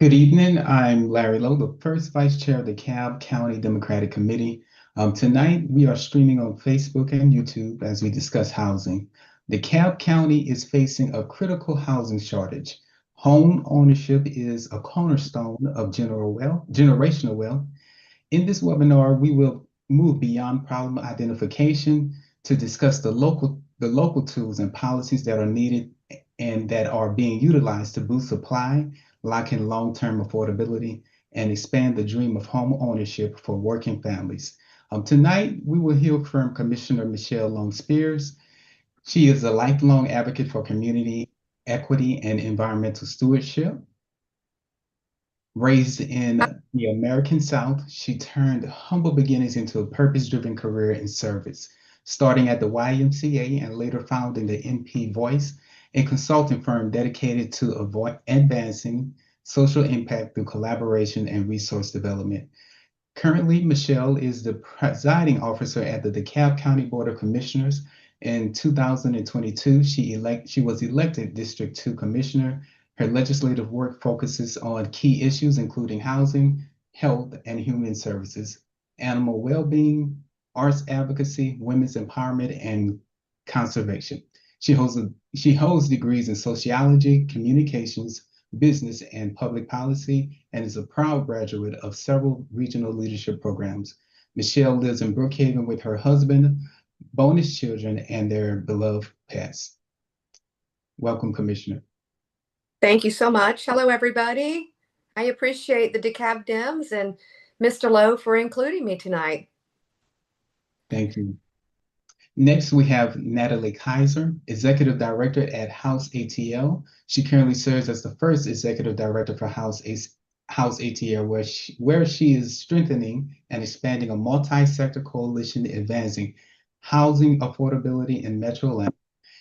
Good evening. I'm Larry Lowe, the first vice chair of the DeKalb County Democratic Committee. Tonight, we are streaming on Facebook and YouTube as we discuss housing. DeKalb County is facing a critical housing shortage. Home ownership is a cornerstone of generational wealth. In this webinar, we will move beyond problem identification to discuss the local tools and policies that are needed and that are being utilized to boost supply, lock in long-term affordability, and expand the dream of home ownership for working families. Tonight, we will hear from Commissioner Michelle Long Spears. She is a lifelong advocate for community equity and environmental stewardship. Raised in the American South, she turned humble beginnings into a purpose-driven career in service, starting at the YMCA and later founding the MP Voice, a consulting firm dedicated to advancing social impact through collaboration and resource development. Currently, Michelle is the presiding officer at the DeKalb County Board of Commissioners. In 2022, she was elected District 2 Commissioner. Her legislative work focuses on key issues including housing, health and human services, animal well-being, arts advocacy, women's empowerment, and conservation. She holds degrees in sociology, communications, business, and public policy, and is a proud graduate of several regional leadership programs. Michelle lives in Brookhaven with her husband, bonus children, and their beloved pets. Welcome, Commissioner. Thank you so much. Hello, everybody. I appreciate the DeKalb Dems and Mr. Lowe for including me tonight. Thank you. Next, we have Natalie Kaiser, Executive Director at House ATL. She currently serves as the first Executive Director for House ATL, where she is strengthening and expanding a multi-sector coalition advancing housing affordability in Metro Atlanta.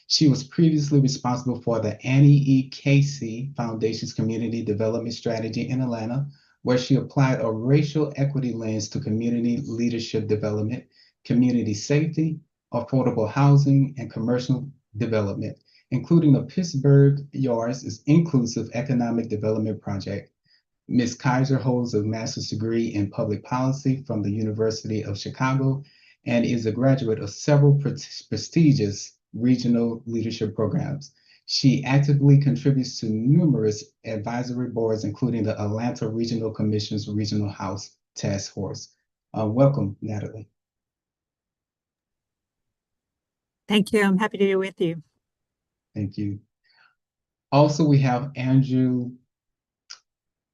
She was previously responsible for the Annie E. Casey Foundation's Community Development Strategy in Atlanta, where she applied a racial equity lens to community leadership development, community safety, affordable housing, and commercial development, including the Pittsburgh Yards Inclusive Economic Development Project. Ms. Kaiser holds a master's degree in public policy from the University of Chicago and is a graduate of several prestigious regional leadership programs. She actively contributes to numerous advisory boards, including the Atlanta Regional Commission's Regional House Task Force. Welcome, Natalie. Thank you. I'm happy to be with you. Thank you. Also, we have Andrew.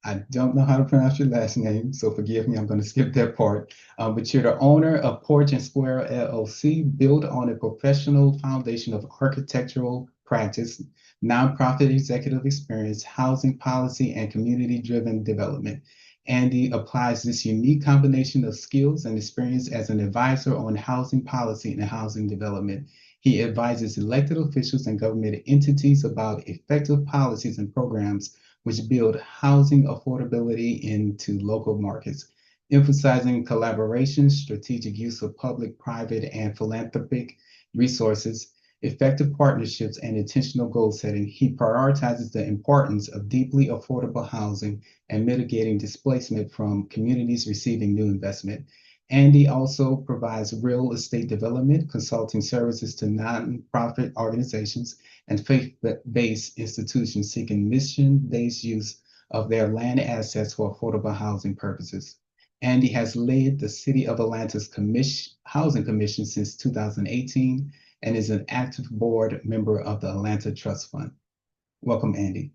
I don't know how to pronounce your last name, so forgive me, I'm going to skip that part. But you're the owner of Porch and Square LLC, built on a professional foundation of architectural practice, nonprofit executive experience, housing policy, and community-driven development. Andy applies this unique combination of skills and experience as an advisor on housing policy and housing development. He advises elected officials and government entities about effective policies and programs which build housing affordability into local markets, emphasizing collaboration, strategic use of public, private, and philanthropic resources, effective partnerships, and intentional goal setting. He prioritizes the importance of deeply affordable housing and mitigating displacement from communities receiving new investment. Andy also provides real estate development consulting services to nonprofit organizations and faith-based institutions seeking mission-based use of their land assets for affordable housing purposes. Andy has led the City of Atlanta's Housing Commission since 2018 and is an active board member of the Atlanta Trust Fund. Welcome, Andy.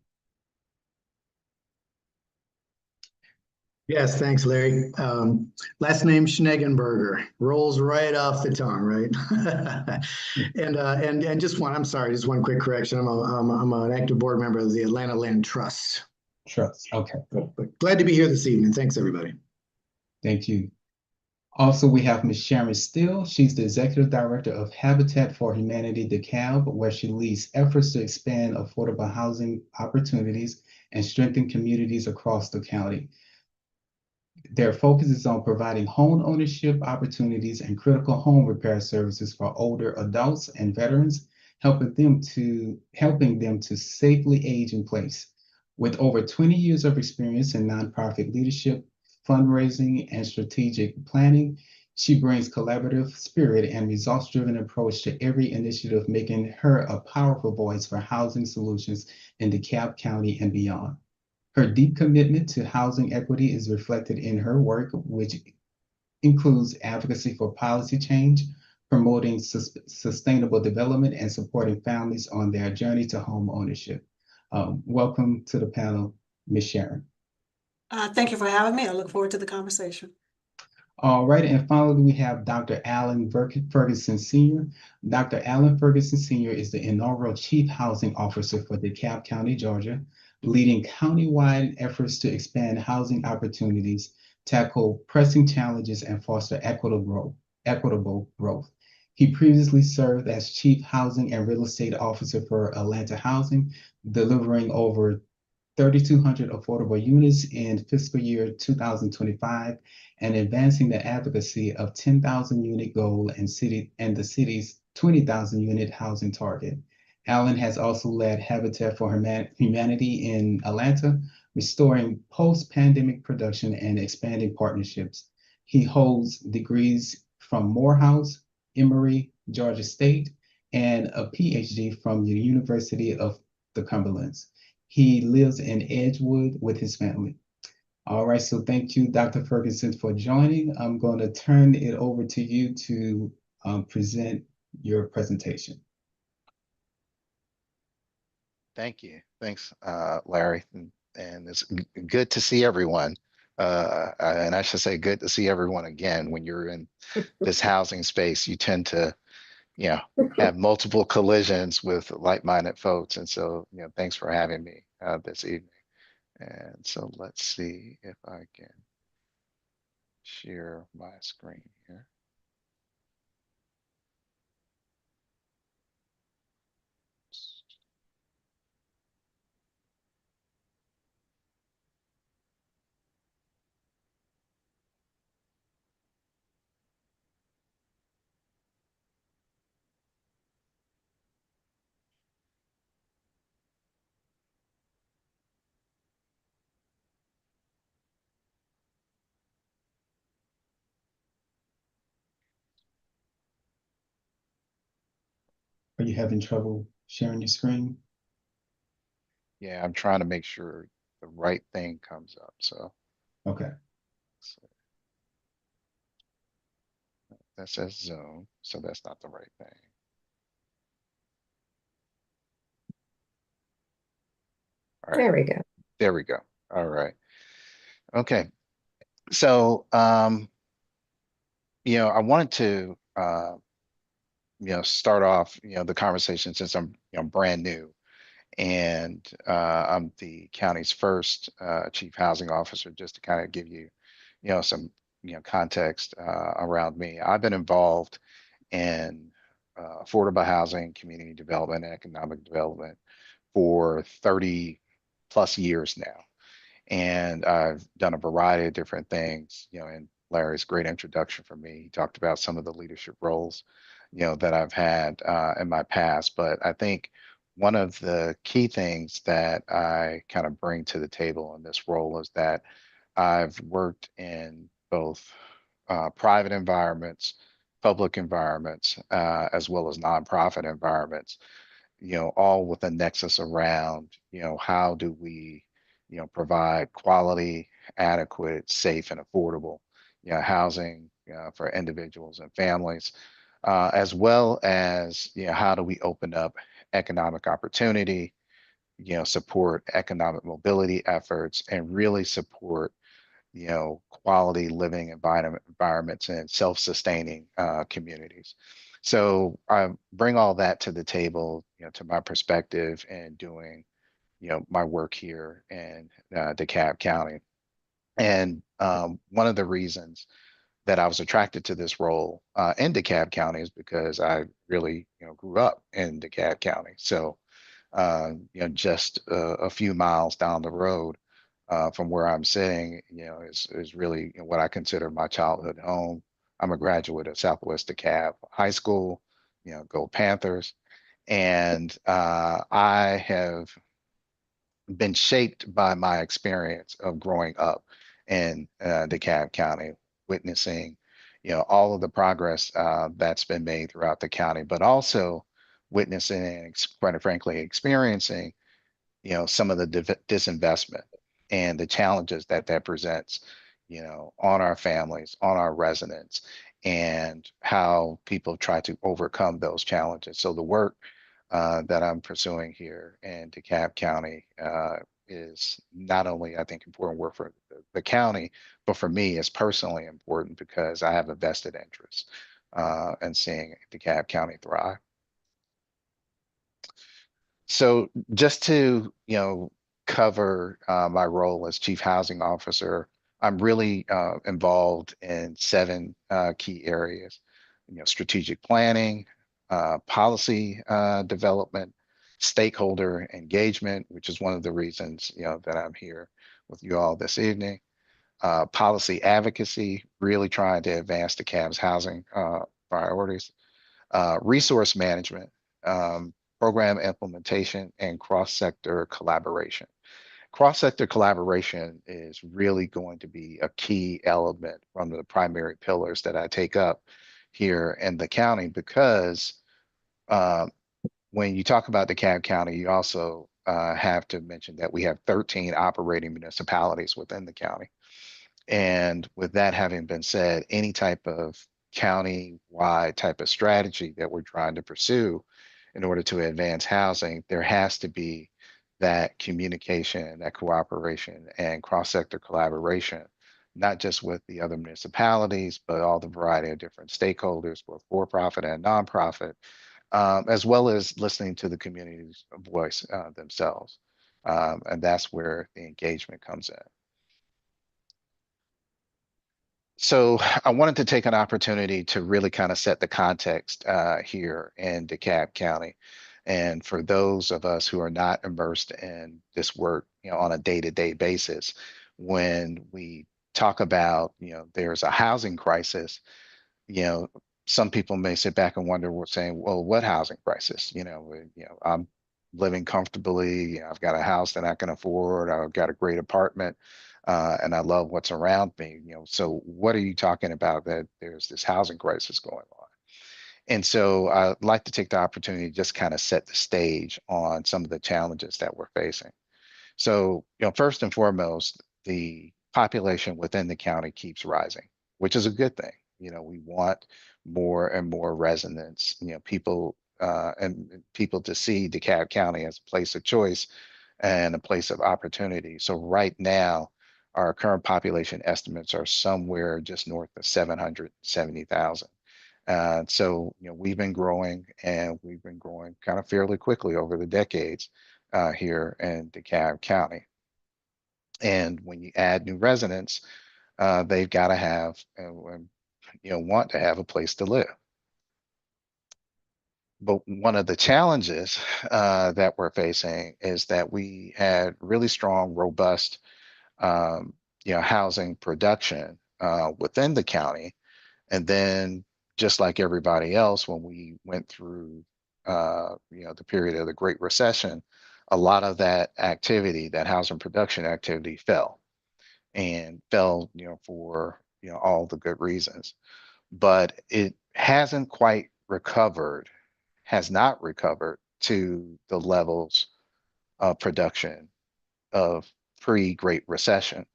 Yes, thanks, Larry. Last name Schneggenberger rolls right off the tongue, right? and just one quick correction. I'm an active board member of the Atlanta Land Trust. Okay. But glad to be here this evening. Thanks, everybody. Thank you. Also, we have Ms. Sharon Steele. She's the Executive Director of Habitat for Humanity DeKalb, where she leads efforts to expand affordable housing opportunities and strengthen communities across the county. Their focus is on providing home ownership opportunities and critical home repair services for older adults and veterans, helping them to safely age in place. With over 20 years of experience in nonprofit leadership, fundraising, and strategic planning, she brings collaborative spirit and results-driven approach to every initiative, making her a powerful voice for housing solutions in DeKalb County and beyond. Her deep commitment to housing equity is reflected in her work, which includes advocacy for policy change, promoting sustainable development, and supporting families on their journey to home ownership. Welcome to the panel, Ms. Sharon. Thank you for having me. I look forward to the conversation. All right, and finally, we have Dr. Alan Ferguson Sr. Dr. Alan Ferguson Sr. is the inaugural Chief Housing Officer for DeKalb County, Georgia, leading countywide efforts to expand housing opportunities, tackle pressing challenges, and foster equitable growth. He previously served as Chief Housing and Real Estate Officer for Atlanta Housing, delivering over 3,200 affordable units in fiscal year 2025 and advancing the advocacy of 10,000 unit goal and the city's 20,000 unit housing target. Allen has also led Habitat for Humanity in Atlanta, restoring post-pandemic production and expanding partnerships. He holds degrees from Morehouse, Emory, Georgia State, and a PhD from the University of the Cumberlands. He lives in Edgewood with his family. All right, so thank you, Dr. Ferguson, for joining. I'm going to turn it over to you to present your presentation. Thank you. Thanks, Larry. And it's good to see everyone. And I should say good to see everyone again. When you're in this housing space, you tend to, have multiple collisions with like-minded folks. And so, thanks for having me this evening. And so let's see if I can share my screen here. Are you having trouble sharing your screen? Yeah, I'm trying to make sure the right thing comes up. So Okay. that says Zoom, so that's not the right thing. All right. There we go. There we go. All right. Okay. So, I wanted to, start off, the conversation since I'm, brand new, and I'm the county's first chief housing officer, just to kind of give you, some, context around me. I've been involved in affordable housing, community development, and economic development for 30 plus years now. And I've done a variety of different things, and Larry's great introduction for me. He talked about some of the leadership roles, that I've had in my past. But I think one of the key things that I kind of bring to the table in this role is that I've worked in both private environments, public environments, as well as nonprofit environments, all with a nexus around, how do we, provide quality, adequate, safe, and affordable, housing for individuals and families, as well as, how do we open up economic opportunity, support economic mobility efforts, and really support, quality living environments and self-sustaining communities. So I bring all that to the table, to my perspective and doing, my work here in DeKalb County. And one of the reasons that I was attracted to this role in DeKalb County is because I really, grew up in DeKalb County. So, just a few miles down the road from where I'm sitting, is really what I consider my childhood home. I'm a graduate of Southwest DeKalb High School, go Panthers. And I have been shaped by my experience of growing up in DeKalb County, witnessing, all of the progress that's been made throughout the county, but also witnessing and quite frankly experiencing, some of the disinvestment and the challenges that that presents, on our families, on our residents, and how people try to overcome those challenges. So the work that I'm pursuing here in DeKalb County is not only, I think, important work for the county, but for me, it's personally important because I have a vested interest in seeing DeKalb County thrive. So just to, cover my role as Chief Housing Officer, I'm really involved in 7 key areas, strategic planning, policy development, stakeholder engagement, which is one of the reasons, that I'm here with you all this evening, policy advocacy, really trying to advance DeKalb's housing priorities, resource management, program implementation, and cross-sector collaboration. Cross-sector collaboration is really going to be a key element from the primary pillars that I take up here in the county because when you talk about DeKalb County, you also have to mention that we have 13 operating municipalities within the county. And with that having been said, any type of county-wide type of strategy that we're trying to pursue in order to advance housing, there has to be that communication, that cooperation, and cross-sector collaboration, not just with the other municipalities, but all the variety of different stakeholders, both for-profit and nonprofit, as well as listening to the community's voice themselves. And that's where the engagement comes in. So I wanted to take an opportunity to really kind of set the context here in DeKalb County. And for those of us who are not immersed in this work, on a day-to-day basis, when we talk about, there's a housing crisis, some people may sit back and wonder, we're saying, well, what housing crisis? I'm living comfortably, I've got a house that I can afford, I've got a great apartment. And I love what's around me. So what are you talking about that there's this housing crisis going on? And so I'd like to take the opportunity to just kind of set the stage on some of the challenges that we're facing. So, first and foremost, the population within the county keeps rising, which is a good thing. We want more and more residents, people and people to see DeKalb County as a place of choice and a place of opportunity. So right now, our current population estimates are somewhere just north of 770,000. So, we've been growing and we've been growing kind of fairly quickly over the decades here in DeKalb County. And when you add new residents, they've got to have, want to have a place to live. But one of the challenges that we're facing is that we had really strong, robust housing production within the county. And then just like everybody else, when we went through, the period of the Great Recession, a lot of that activity, that housing production activity fell and fell, for, all the good reasons. But it hasn't quite recovered, has not recovered to the levels of production of pre-Great Recession.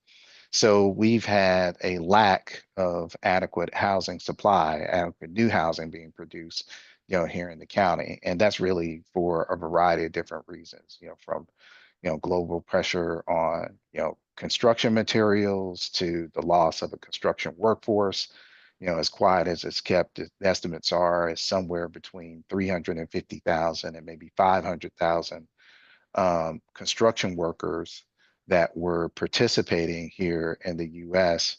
So we've had a lack of adequate housing supply, adequate new housing being produced, here in the county. And that's really for a variety of different reasons, from, global pressure on, construction materials to the loss of a construction workforce. As quiet as it's kept, the estimates are is somewhere between 350,000 and maybe 500,000 construction workers that were participating here in the U.S.,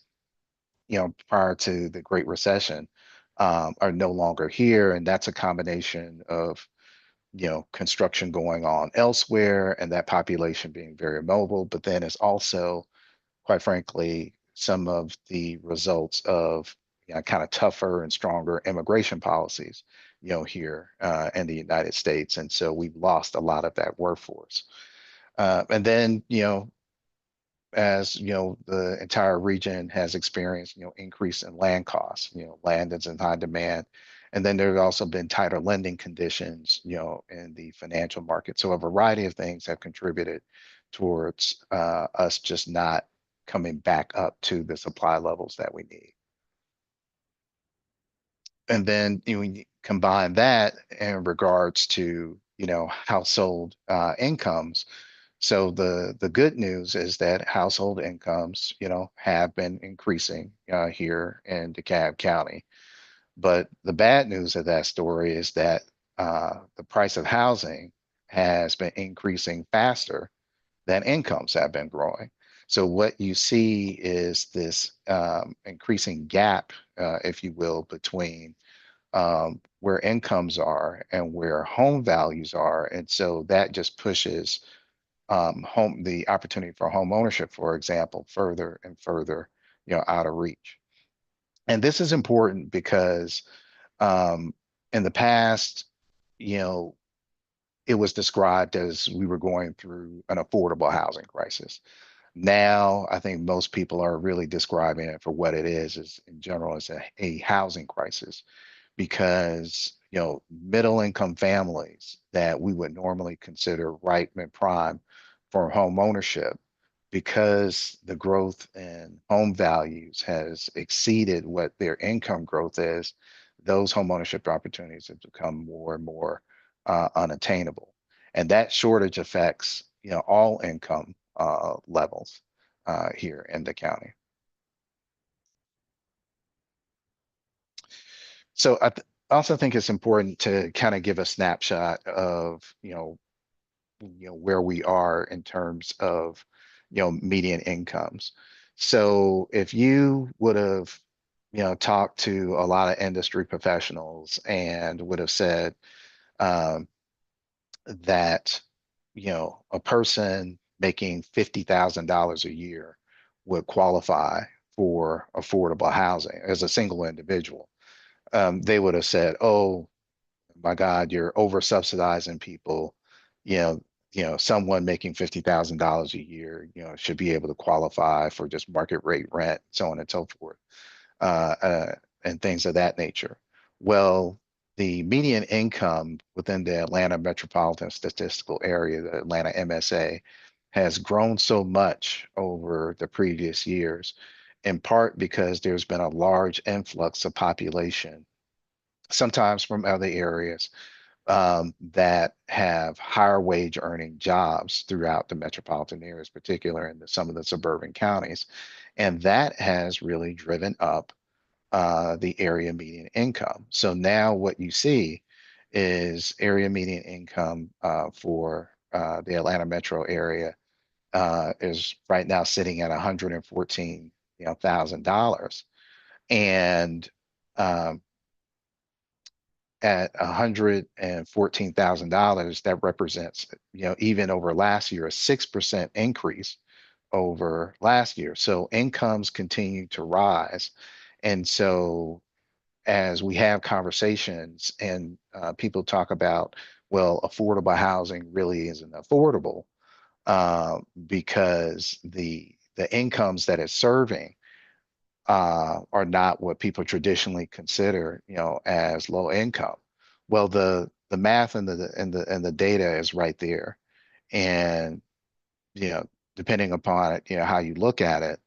prior to the Great Recession, are no longer here. And that's a combination of, construction going on elsewhere and that population being very mobile. But then it's also, quite frankly, some of the results of kind of tougher and stronger immigration policies, here in the United States. And so we've lost a lot of that workforce. And then, as the entire region has experienced, increase in land costs, land is in high demand. And then there's also been tighter lending conditions, in the financial market. So a variety of things have contributed towards us just not coming back up to the supply levels that we need. And then when you combine that in regards to, household incomes. So the good news is that household incomes, have been increasing here in DeKalb County. But the bad news of that story is that the price of housing has been increasing faster than incomes have been growing. So what you see is this increasing gap, if you will, between where incomes are and where home values are. And so that just pushes the opportunity for home ownership, for example, further and further, out of reach. And this is important because in the past, it was described as we were going through an affordable housing crisis. Now, I think most people are really describing it for what it is in general, as a housing crisis, because middle income families that we would normally consider ripe and prime for home ownership, because the growth in home values has exceeded what their income growth is, those home ownership opportunities have become more and more unattainable. And that shortage affects all income levels here in the county. So I also think it's important to kind of give a snapshot of where we are in terms of median incomes. So if you would have talked to a lot of industry professionals and would have said that a person making $50,000 a year would qualify for affordable housing as a single individual, they would have said, "Oh my God, you're over subsidizing people. Someone making $50,000 a year, should be able to qualify for just market rate rent, so on and so forth, and things of that nature." Well, the median income within the Atlanta metropolitan statistical area, the Atlanta MSA, has grown so much over the previous years, in part because there's been a large influx of population, sometimes from other areas, that have higher wage earning jobs throughout the metropolitan areas, particularly in some of the suburban counties. And that has really driven up the area median income. So now what you see is area median income for the Atlanta metro area is right now sitting at $114,000. And at $114,000, that represents, even over last year, a 6% increase over last year. So incomes continue to rise. And so as we have conversations and people talk about, well, affordable housing really isn't affordable because the incomes that it's serving are not what people traditionally consider, as low income. Well, the math and the data is right there, and depending upon it, how you look at it,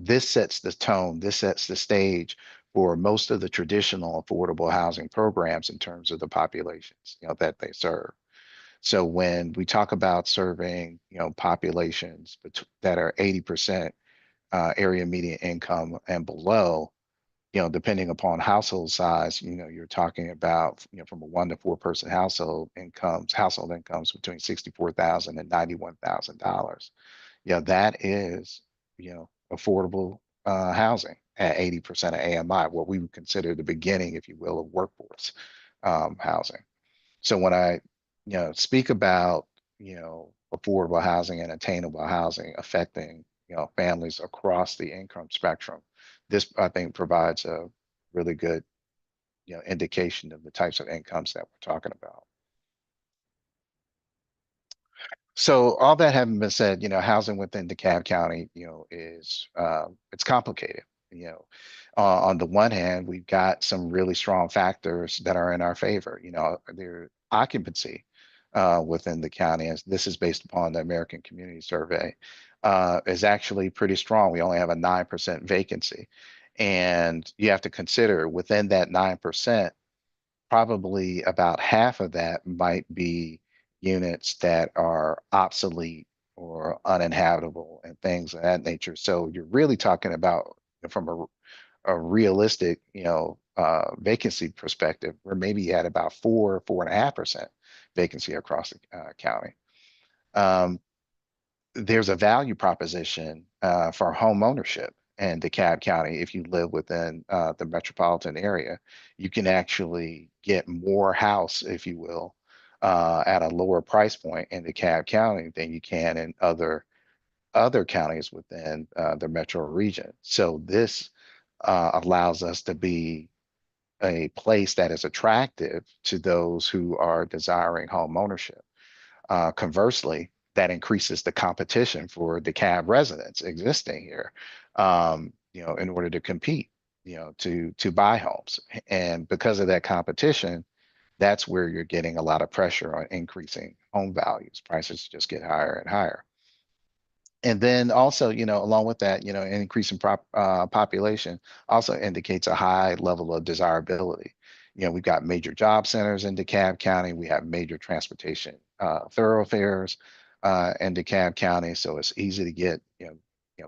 this sets the tone, this sets the stage for most of the traditional affordable housing programs in terms of the populations, that they serve. So when we talk about serving, populations that are 80% area median income and below, depending upon household size, you're talking about, from a 1 to 4 person household incomes between $64,000 and $91,000. That is, affordable housing at 80% of AMI, what we would consider the beginning, if you will, of workforce housing. So when I, speak about, affordable housing and attainable housing affecting, families across the income spectrum, this, I think, provides a really good, indication of the types of incomes that we're talking about. So all that having been said, housing within DeKalb County, is it's complicated. On the one hand, we've got some really strong factors that are in our favor. Their occupancy within the county, as this is based upon the American Community Survey, is actually pretty strong. We only have a 9% vacancy, and you have to consider within that 9%, probably about half of that might be units that are obsolete or uninhabitable and things of that nature. So you're really talking about from a realistic, vacancy perspective, we're maybe at about 4.5% vacancy across the county. There's a value proposition for home ownership in DeKalb County. If you live within the metropolitan area, you can actually get more house, if you will, at a lower price point in DeKalb County than you can in other counties within the metro region. So this allows us to be a place that is attractive to those who are desiring home ownership. Conversely, that increases the competition for DeKalb residents existing here, in order to compete, to buy homes. And because of that competition, that's where you're getting a lot of pressure on increasing home values. Prices just get higher and higher. And then also, along with that, an increase in population also indicates a high level of desirability. We've got major job centers in DeKalb County. We have major transportation thoroughfares in DeKalb County, so it's easy to get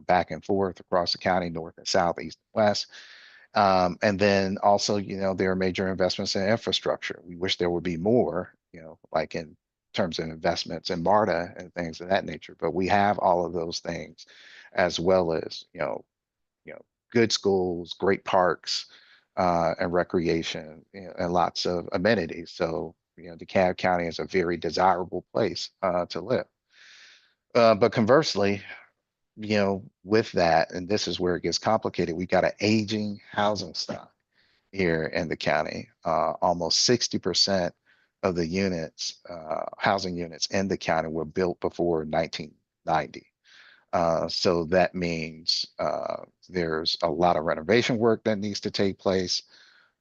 back and forth across the county, north and south, east and west. And then also, there are major investments in infrastructure. We wish there would be more, like in terms of investments in MARTA and things of that nature, but we have all of those things, as well as good schools, great parks, and recreation, and lots of amenities. So DeKalb County is a very desirable place to live. But conversely, with that, and this is where it gets complicated, we've got an aging housing stock here in the county. Almost 60% of the units, housing units in the county were built before 1990. So that means there's a lot of renovation work that needs to take place.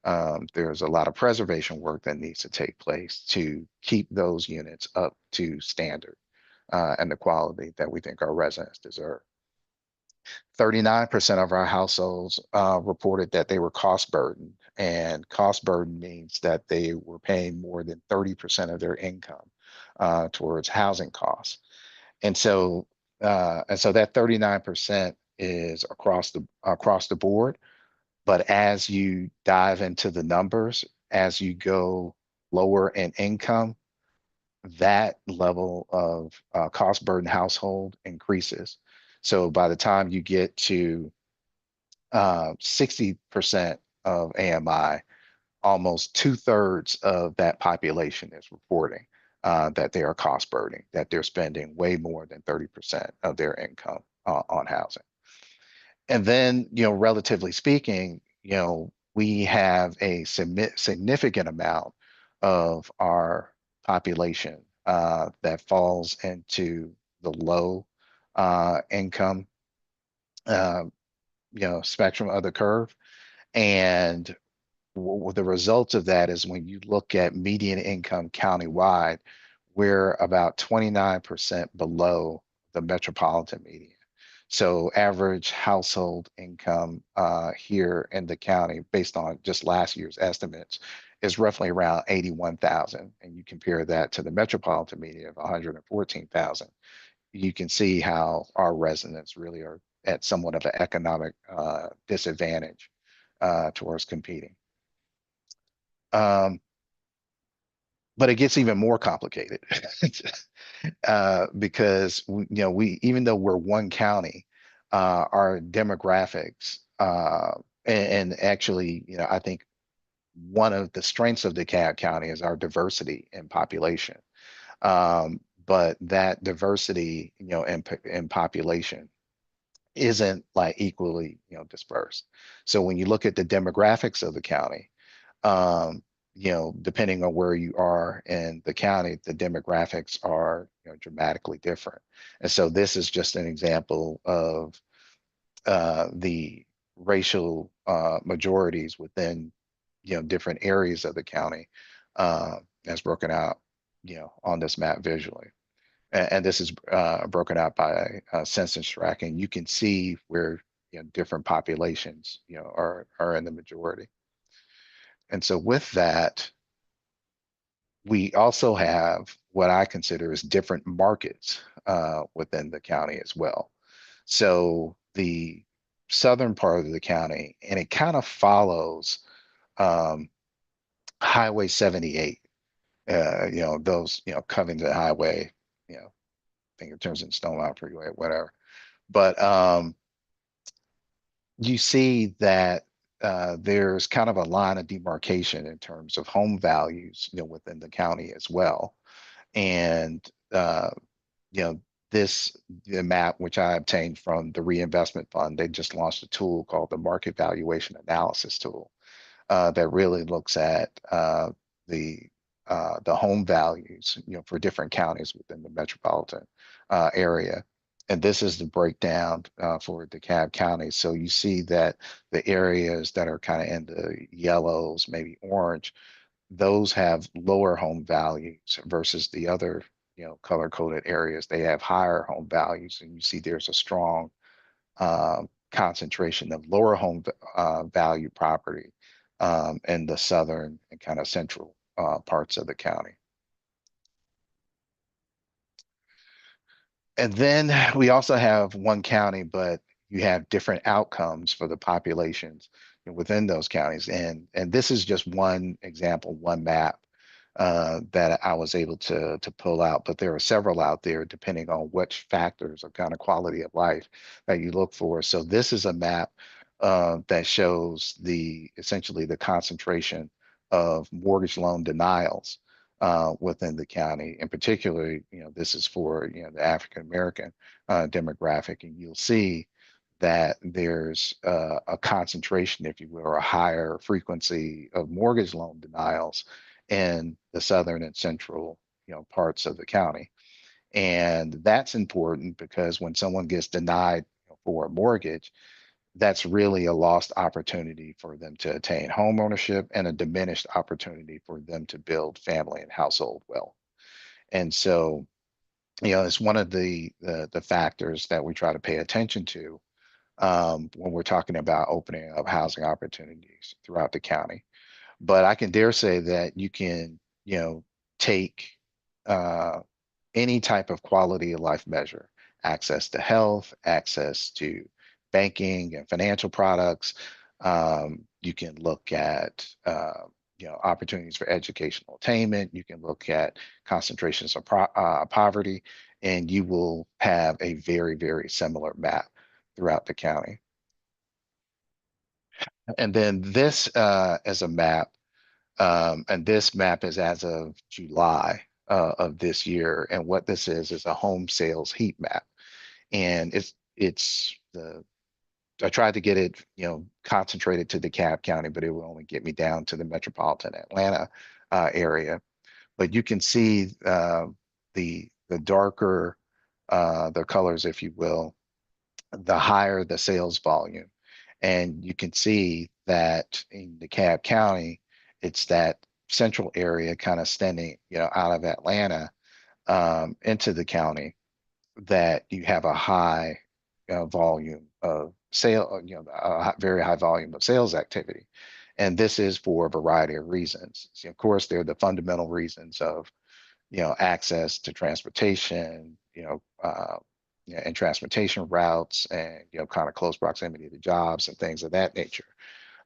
There's a lot of preservation work that needs to take place to keep those units up to standard and the quality that we think our residents deserve. 39% of our households reported that they were cost burdened, and cost burden means that they were paying more than 30% of their income towards housing costs. And so that 39% is across the board. But as you dive into the numbers, as you go lower in income, that level of cost burden household increases. So by the time you get to 60% of AMI, almost 2/3 of that population is reporting that they are cost burdening, that they're spending way more than 30% of their income on housing. And then, relatively speaking, we have a significant amount of our population that falls into the low income, spectrum of the curve. And the result of that is when you look at median income countywide, we're about 29% below the metropolitan median. So average household income here in the county, based on just last year's estimates, is roughly around 81,000. And you compare that to the metropolitan median of 114,000. You can see how our residents really are at somewhat of an economic disadvantage towards competing. But it gets even more complicated because we even though we're one county, our demographics and actually, I think one of the strengths of DeKalb County is our diversity in population. But that diversity, in population isn't like equally, dispersed. So when you look at the demographics of the county, depending on where you are in the county, the demographics are, dramatically different. And so this is just an example of the racial majorities within, different areas of the county, as broken out, on this map visually. And this is broken out by census tract, and you can see where, different populations, are in the majority. And so with that, we also have what I consider as different markets within the county as well. So the southern part of the county, and it kind of follows um, Highway 78, those, Covington Highway, I think it turns into Stone Mountain Freeway, whatever. But you see that there's kind of a line of demarcation in terms of home values, within the county as well. And you know, the map which I obtained from the reinvestment fund, they just launched a tool called the market valuation analysis tool that really looks at the home values, for different counties within the metropolitan area. And this is the breakdown for DeKalb County. So you see that the areas that are kind of in the yellows, maybe orange, those have lower home values versus the other, color coded areas. They have higher home values, and you see there's a strong concentration of lower home value property in the southern and kind of central parts of the county. And then we also have one county, but you have different outcomes for the populations within those counties. And this is just one example, one map that I was able to pull out, but there are several out there depending on which factors of kind of quality of life that you look for. So this is a map that shows essentially the concentration of mortgage loan denials within the county. In particular, this is for, the African American demographic, and you'll see that there's a concentration, if you will, or a higher frequency of mortgage loan denials in the southern and central, parts of the county. And that's important because when someone gets denied for a mortgage, that's really a lost opportunity for them to attain home ownership and a diminished opportunity for them to build family and household wealth. And so, it's one of the factors that we try to pay attention to when we're talking about opening up housing opportunities throughout the county. But I can dare say that you can, take any type of quality of life measure, access to health, access to banking and financial products. You can look at, opportunities for educational attainment. You can look at concentrations of poverty, and you will have a very, very similar map throughout the county. And then this as a map, and this map is as of July of this year. And what this is a home sales heat map. And I tried to get it, concentrated to DeKalb County, but it will only get me down to the metropolitan Atlanta area. But you can see the darker the colors, if you will, the higher the sales volume. And you can see that in DeKalb County, it's that central area kind of extending, out of Atlanta into the county, that you have a high volume of sale, a very high volume of sales activity. And this is for a variety of reasons. So of course, there are the fundamental reasons of, access to transportation, and transportation routes, and, kind of close proximity to jobs and things of that nature.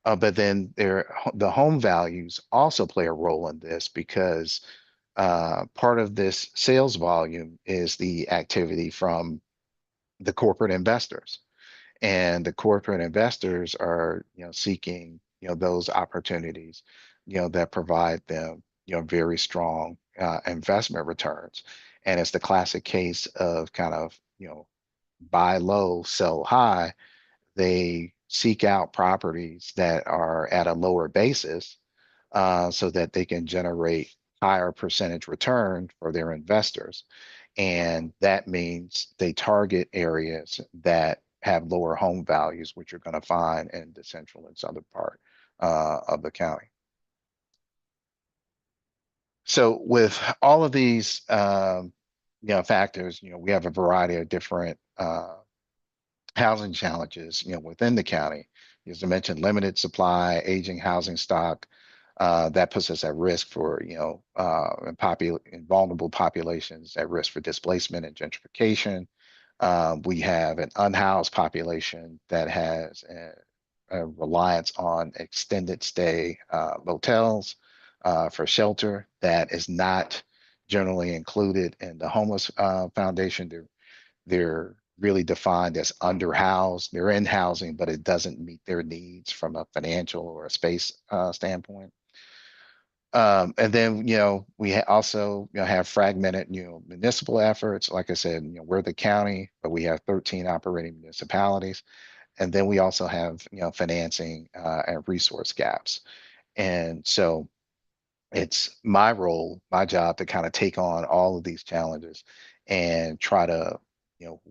But then the home values also play a role in this, because part of this sales volume is the activity from the corporate investors. And the corporate investors are, seeking, those opportunities, that provide them, very strong investment returns. And it's the classic case of kind of, buy low, sell high. They seek out properties that are at a lower basis so that they can generate higher percentage return for their investors. And that means they target areas that have lower home values, which you're going to find in the central and southern part of the county. So with all of these factors, we have a variety of different housing challenges, within the county. As I mentioned, limited supply, aging housing stock, that puts us at risk for, and vulnerable populations at risk for displacement and gentrification. We have an unhoused population that has a reliance on extended stay motels for shelter that is not generally included in the homeless foundation. They're really defined as underhoused. They're in housing, but it doesn't meet their needs from a financial or a space standpoint. And then, we also, have fragmented, municipal efforts. Like I said, we're the county, but we have 13 operating municipalities. And then we also have, financing and resource gaps. And so it's my role, my job to kind of take on all of these challenges and try to,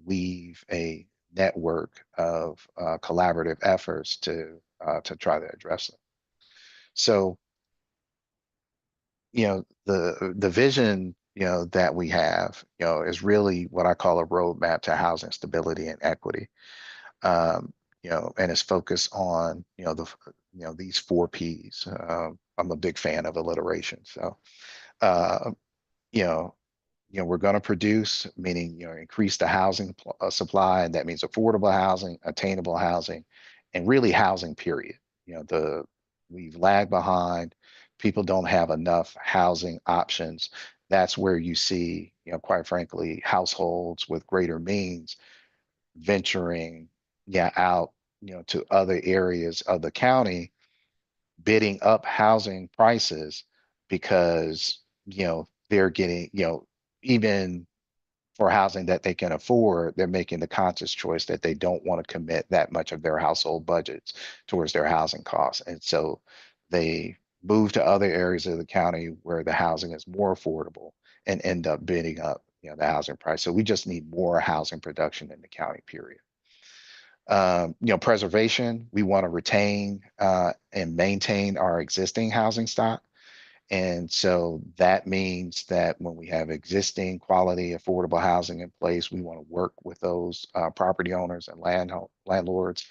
weave a network of collaborative efforts to try to address them. So, the vision, that we have, is really what I call a roadmap to housing stability and equity. And it's focused on, these 4 Ps. I'm a big fan of alliteration. So, uh, you know, we're going to produce, meaning, increase the housing supply, and that means affordable housing, attainable housing, and really housing, period. We've lagged behind. People don't have enough housing options. That's where you see, quite frankly, households with greater means venturing, out, to other areas of the county, bidding up housing prices because, they're getting, even for housing that they can afford, they're making the conscious choice that they don't want to commit that much of their household budgets towards their housing costs. And so they move to other areas of the county where the housing is more affordable and end up bidding up, the housing price. So we just need more housing production in the county, period. Preservation, we want to retain and maintain our existing housing stock. And so that means that when we have existing quality, affordable housing in place, we want to work with those property owners and landlords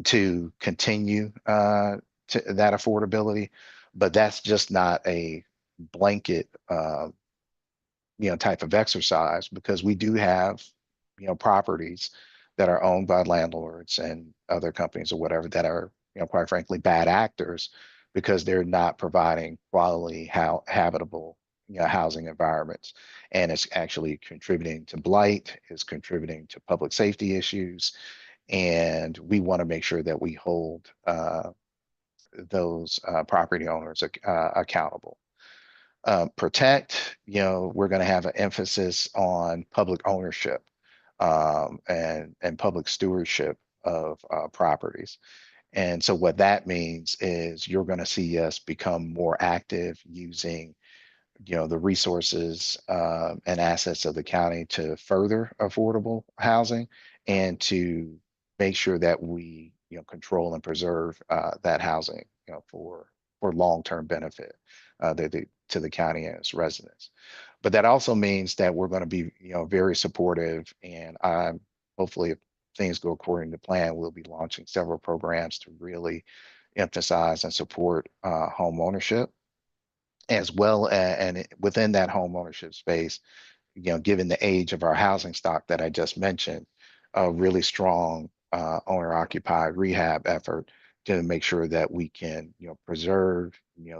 to continue to that affordability. But that's just not a blanket, type of exercise, because we do have, properties that are owned by landlords and other companies or whatever that are, quite frankly, bad actors because they're not providing quality, habitable, housing environments. And it's actually contributing to blight, it's contributing to public safety issues. And we want to make sure that we hold those property owners accountable. Protect, we're going to have an emphasis on public ownership and public stewardship of properties. And so what that means is you're going to see us become more active using, the resources and assets of the county to further affordable housing and to make sure that we, control and preserve that housing, for long-term benefit to the county and its residents. But that also means that we're going to be, very supportive, and hopefully, if things go according to plan, we'll be launching several programs to really emphasize and support home ownership, as well as, and within that home ownership space, given the age of our housing stock that I just mentioned, a really strong owner-occupied rehab effort to make sure that we can, preserve,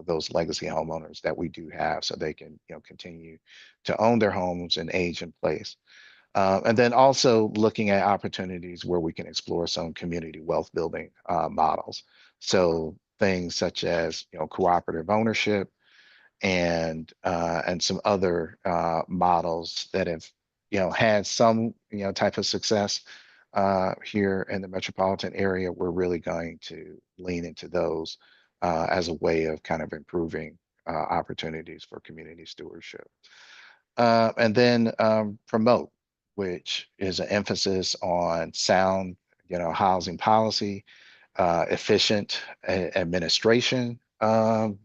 those legacy homeowners that we do have, so they can, continue to own their homes and age in place. And then also looking at opportunities where we can explore some community wealth building models. So things such as, cooperative ownership and some other models that have, had some, type of success here in the metropolitan area. We're really going to lean into those as a way of kind of improving opportunities for community stewardship. And then promote, which is an emphasis on sound, housing policy, efficient administration, and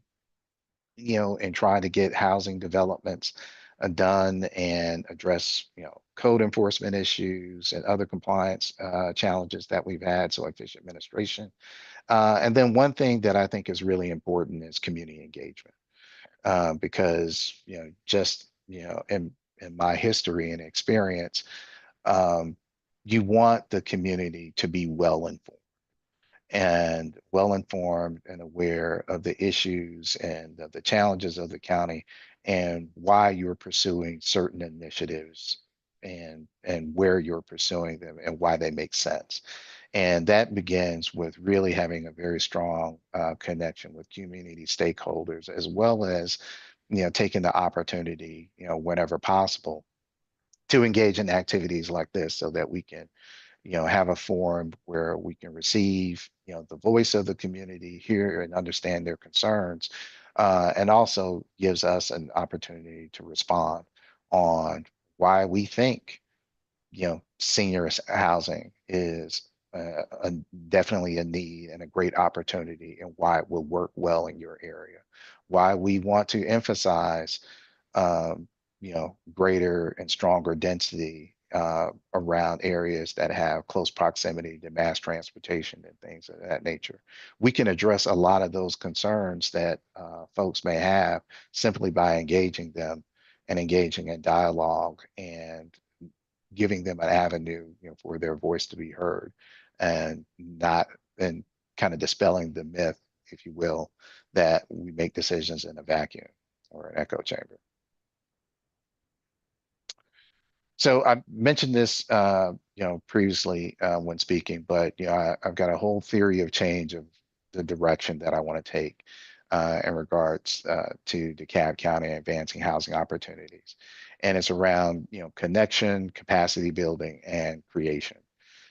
trying to get housing developments done and address, code enforcement issues and other compliance challenges that we've had. So efficient administration. And then one thing that I think is really important is community engagement, because, just, in my history and experience, you want the community to be well informed and aware of the issues and of the challenges of the county and why you're pursuing certain initiatives and where you're pursuing them and why they make sense. And that begins with really having a very strong connection with community stakeholders, as well as, taking the opportunity, whenever possible, to engage in activities like this so that we can, have a forum where we can receive, the voice of the community, hear and understand their concerns, and also gives us an opportunity to respond on why we think, seniors housing is definitely a need and a great opportunity, and why it will work well in your area. Why we want to emphasize, greater and stronger density around areas that have close proximity to mass transportation and things of that nature. We can address a lot of those concerns that folks may have simply by engaging them and engaging in dialogue and giving them an avenue, for their voice to be heard, and not and kind of dispelling the myth, if you will, that we make decisions in a vacuum or an echo chamber. So I mentioned this, previously when speaking, but I've got a whole theory of change of the direction that I want to take in regards to DeKalb County advancing housing opportunities, and it's around connection, capacity building, and creation.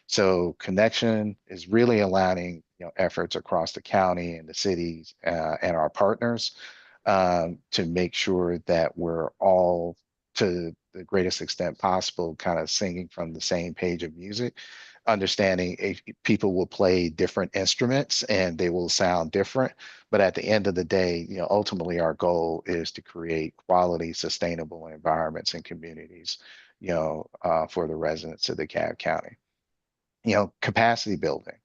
So connection is really aligning efforts across the county and the cities and our partners to make sure that we're all, to the greatest extent possible, kind of singing from the same page of music, understanding people will play different instruments and they will sound different. But at the end of the day, ultimately our goal is to create quality, sustainable environments and communities, for the residents of DeKalb County. Capacity building,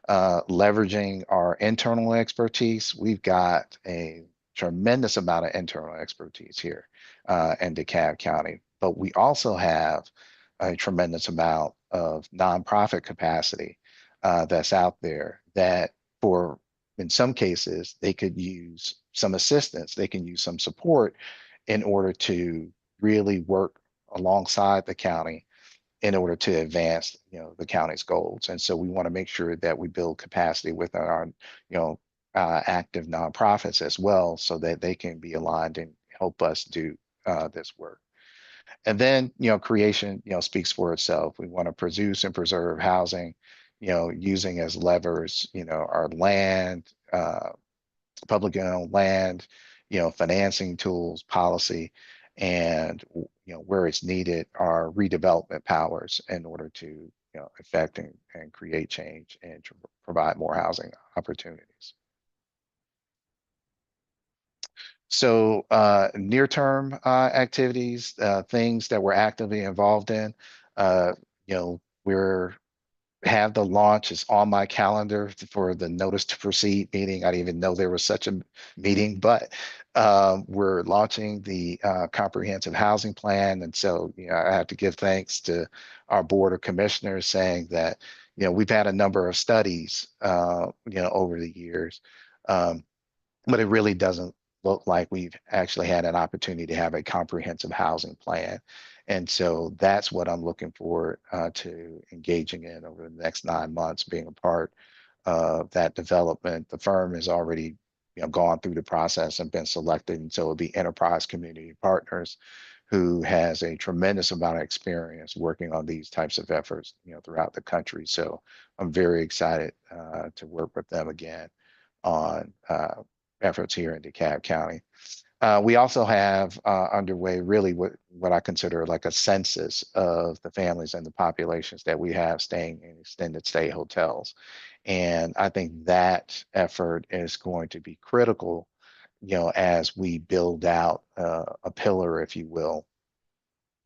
leveraging our internal expertise. We've got a tremendous amount of internal expertise here in DeKalb County, but we also have a tremendous amount of nonprofit capacity that's out there that, in some cases, they could use some assistance, they can use some support in order to really work alongside the county in order to advance, the county's goals. And so we want to make sure that we build capacity within our, active nonprofits as well, so that they can be aligned and help us do this work. And then, creation, speaks for itself. We want to produce and preserve housing, using as levers, our land, public owned land, financing tools, policy, and where it's needed, our redevelopment powers in order to affect and create change and to provide more housing opportunities. So near-term activities, things that we're actively involved in, we're have the launch is on my calendar for the notice to proceed meeting. I didn't even know there was such a meeting, but we're launching the comprehensive housing plan. And so, I have to give thanks to our board of commissioners, saying that, we've had a number of studies, over the years, but it really doesn't look like we've actually had an opportunity to have a comprehensive housing plan. And so that's what I'm looking forward to engaging in over the next 9 months, being a part of that development. The firm has already gone through the process and been selected. And so it'll be Enterprise Community Partners, who has a tremendous amount of experience working on these types of efforts throughout the country. So I'm very excited to work with them again. on efforts here in DeKalb County. We also have underway really what I consider like a census of the families and the populations that we have staying in extended stay hotels. And I think that effort is going to be critical, as we build out a pillar, if you will,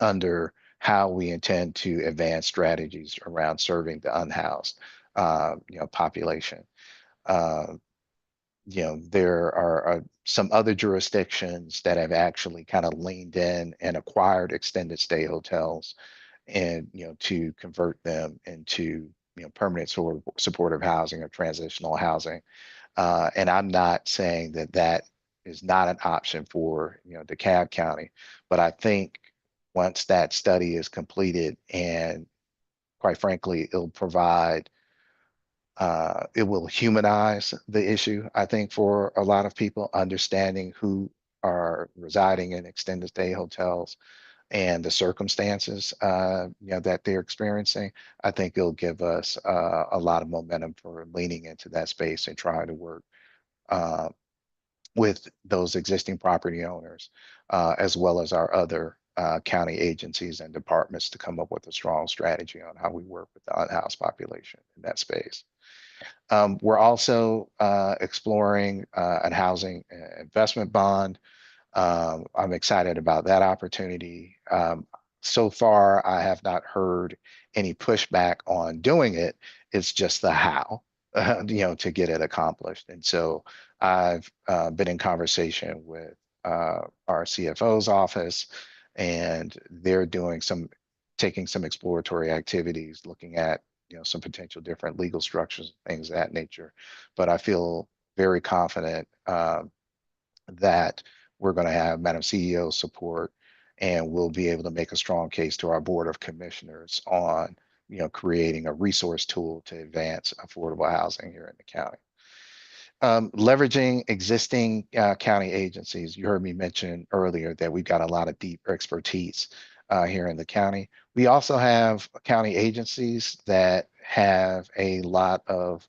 under how we intend to advance strategies around serving the unhoused, population. Uh, there are some other jurisdictions that have actually kind of leaned in and acquired extended stay hotels and, to convert them into, permanent sort of supportive housing or transitional housing. And I'm not saying that that is not an option for, DeKalb County, but I think once that study is completed and quite frankly, it will humanize the issue, I think, for a lot of people, understanding who are residing in extended stay hotels and the circumstances, that they're experiencing. I think it'll give us a lot of momentum for leaning into that space and trying to work uh, with those existing property owners, as well as our other county agencies and departments to come up with a strong strategy on how we work with the unhoused population in that space. We're also exploring a housing investment bond. I'm excited about that opportunity. So far, I have not heard any pushback on doing it. It's just the how, to get it accomplished. And so I've been in conversation with our CFO's office, and they're taking some exploratory activities, looking at some potential different legal structures, things of that nature. But I feel very confident that we're going to have Madam CEO support, and we'll be able to make a strong case to our Board of Commissioners on, creating a resource tool to advance affordable housing here in the county. Leveraging existing county agencies. You heard me mention earlier that we've got a lot of deep expertise here in the county. We also have county agencies that have a lot of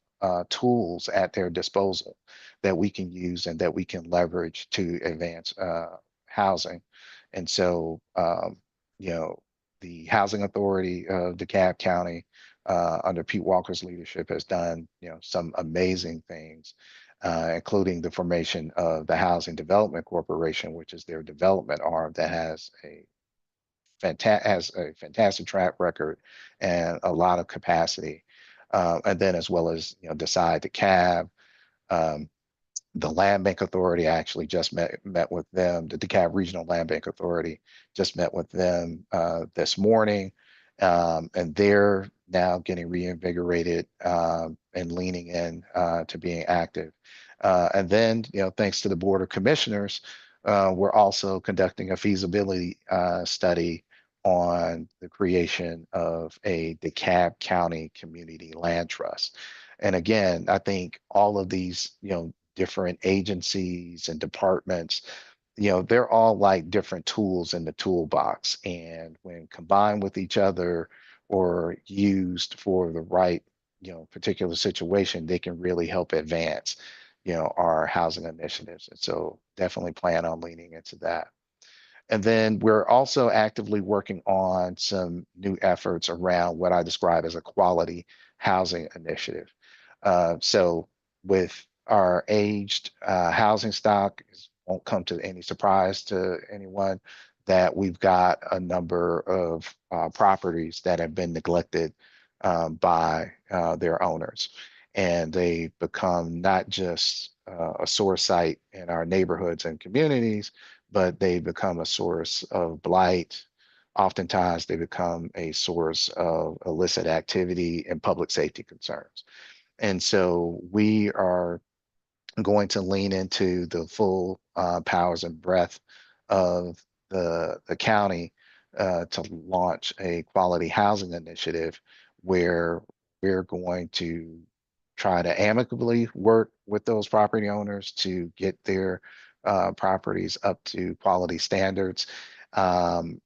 tools at their disposal that we can use and that we can leverage to advance housing. And so, the Housing Authority of DeKalb County, under Pete Walker's leadership, has done, some amazing things, including the formation of the Housing Development Corporation, which is their development arm that has a fantastic track record and a lot of capacity. And then as well as, Decide DeKalb, the Land Bank Authority. I actually just met with them. The DeKalb Regional Land Bank Authority just met with them this morning, and they're now getting reinvigorated and leaning in to being active. And then, thanks to the Board of Commissioners, we're also conducting a feasibility study on the creation of a DeKalb County Community Land Trust. And again, I think all of these, different agencies and departments, they're all like different tools in the toolbox. And when combined with each other or used for the right, particular situation, they can really help advance, our housing initiatives. And so definitely plan on leaning into that. And then we're also actively working on some new efforts around what I describe as a quality housing initiative. So with our aged housing stock, it won't come to any surprise to anyone that we've got a number of properties that have been neglected by their owners. And they become not just a sore site in our neighborhoods and communities, but they become a source of blight. Oftentimes, they become a source of illicit activity and public safety concerns. And so we are going to lean into the full powers and breadth of the county to launch a quality housing initiative where we're going to try to amicably work with those property owners to get their properties up to quality standards. And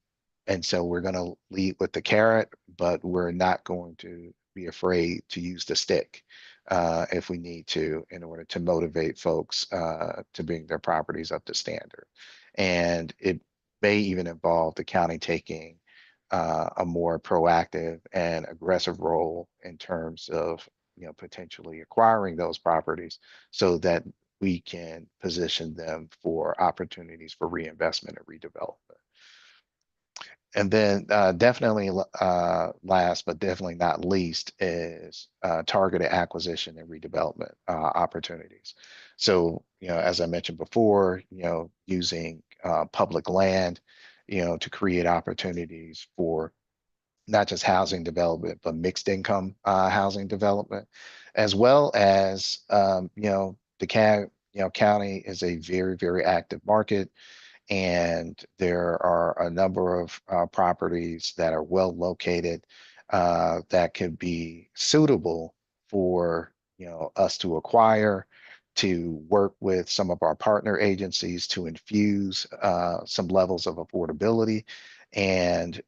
so we're going to lead with the carrot, but we're not going to be afraid to use the stick if we need to, in order to motivate folks to bring their properties up to standard. And it may even involve the county taking a more proactive and aggressive role in terms of potentially acquiring those properties so that we can position them for opportunities for reinvestment and redevelopment. And then definitely last, but definitely not least, is targeted acquisition and redevelopment opportunities. So, as I mentioned before, using public land, to create opportunities for not just housing development, but mixed income housing development, as well as, DeKalb, County is a very, very active market. And there are a number of properties that are well located that could be suitable for us to acquire, to work with some of our partner agencies to infuse some levels of affordability, and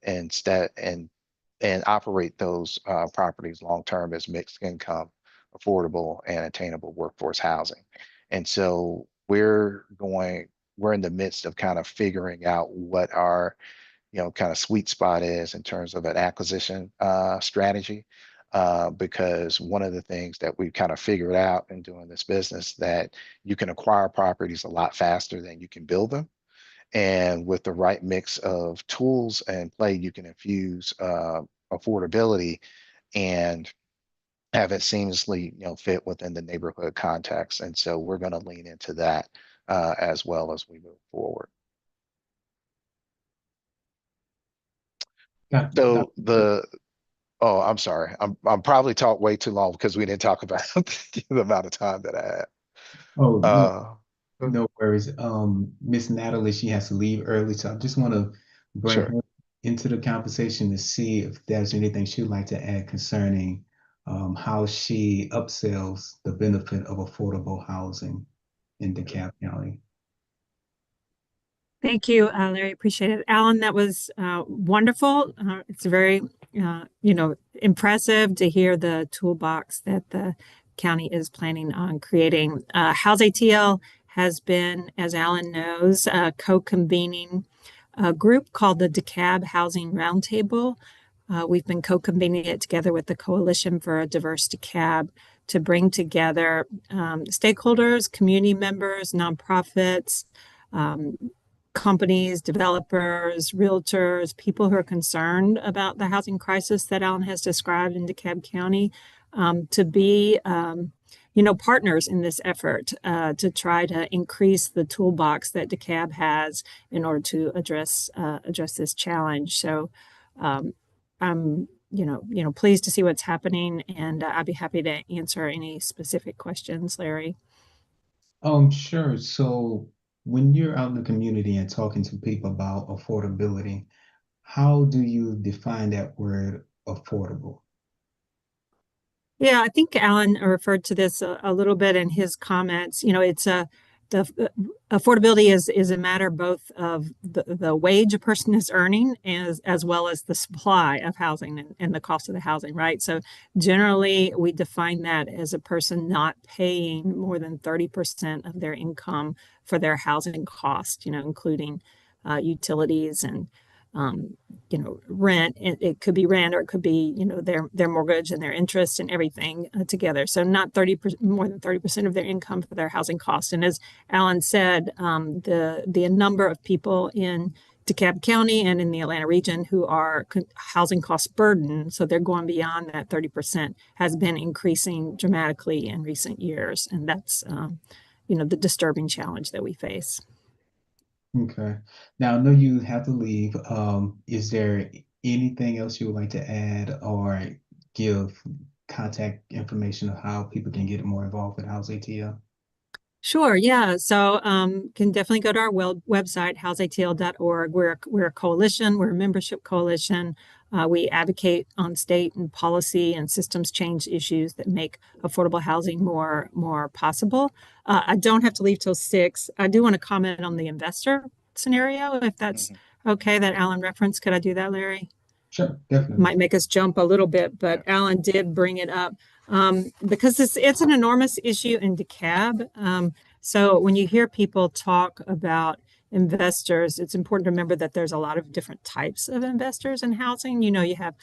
operate those properties long term as mixed income, affordable, and attainable workforce housing. And so we're in the midst of kind of figuring out what our kind of sweet spot is in terms of an acquisition strategy, because one of the things that we've kind of figured out in doing this business, that you can acquire properties a lot faster than you can build them. And with the right mix of tools and play, you can infuse affordability and have it seamlessly fit within the neighborhood context. And so we're going to lean into that as well as we move forward. So oh, I'm sorry. I'm probably talked way too long because we didn't talk about the amount of time that I had. Oh, no worries. Miss Natalie, she has to leave early, so I just want to bring Sure. her into the conversation to see if there's anything she'd like to add concerning how she upsells the benefit of affordable housing in DeKalb County. Thank you, Larry. Appreciate it. Alan, that was wonderful. It's very, impressive to hear the toolbox that the county is planning on creating. House ATL has been, as Alan knows, co-convening a group called the DeKalb Housing Roundtable. We've been co-convening it together with the Coalition for a Diverse DeKalb to bring together stakeholders, community members, nonprofits, companies, developers, realtors, people who are concerned about the housing crisis that Alan has described in DeKalb County, to be, partners in this effort to try to increase the toolbox that DeKalb has in order to address this challenge. So I'm pleased to see what's happening, and I'd be happy to answer any specific questions, Larry. Sure. So when you're out in the community and talking to people about affordability, how do you define that word affordable? Yeah, I think Alan referred to this a little bit in his comments. It's the affordability is a matter both of the wage a person is earning as well as the supply of housing and the cost of the housing, right? So generally, we define that as a person not paying more than 30% of their income for their housing cost, including utilities and rent. It could be rent, or it could be, their mortgage and their interest and everything together. So not more than 30% of their income for their housing cost. And as Alan said, the number of people in DeKalb County and in the Atlanta region who are housing cost burden, so they're going beyond that 30%, has been increasing dramatically in recent years. And that's, the disturbing challenge that we face. Okay. Now, I know you have to leave. Is there anything else you would like to add or give contact information of how people can get more involved with House ATL? Sure. Yeah. So can definitely go to our website, houseatl.org. We're a coalition. We're a membership coalition. We advocate on state and policy and systems change issues that make affordable housing more possible. I don't have to leave till 6. I do want to comment on the investor scenario, if that's okay, that Alan referenced. Could I do that, Larry? Sure, definitely. might make us jump a little bit, but Alan did bring it up because it's an enormous issue in DeKalb. So when you hear people talk about investors, it's important to remember that there's a lot of different types of investors in housing. You know, you have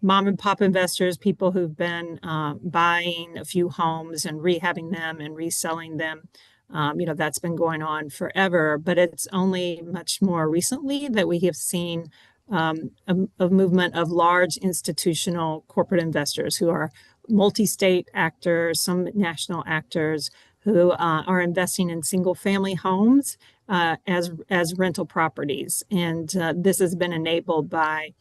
mom and pop investors, people who've been buying a few homes and rehabbing them and reselling them. You know, that's been going on forever, but it's only much more recently that we have seen a movement of large institutional corporate investors who are multi-state actors, some national actors who are investing in single family homes as rental properties. And this has been enabled by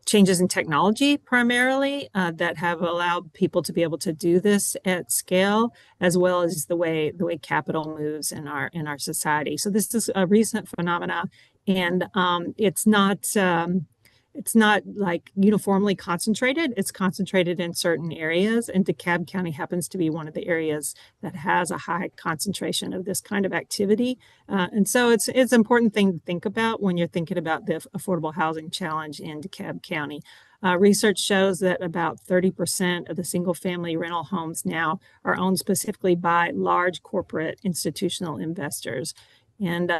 changes in technology primarily that have allowed people to be able to do this at scale, as well as the way capital moves in our society. So this is a recent phenomena, and it's not like uniformly concentrated. It's concentrated in certain areas, and DeKalb County happens to be one of the areas that has a high concentration of this kind of activity. And so it's an important thing to think about when you're thinking about the affordable housing challenge in DeKalb County. Research shows that about 30% of the single family rental homes now are owned specifically by large corporate institutional investors. And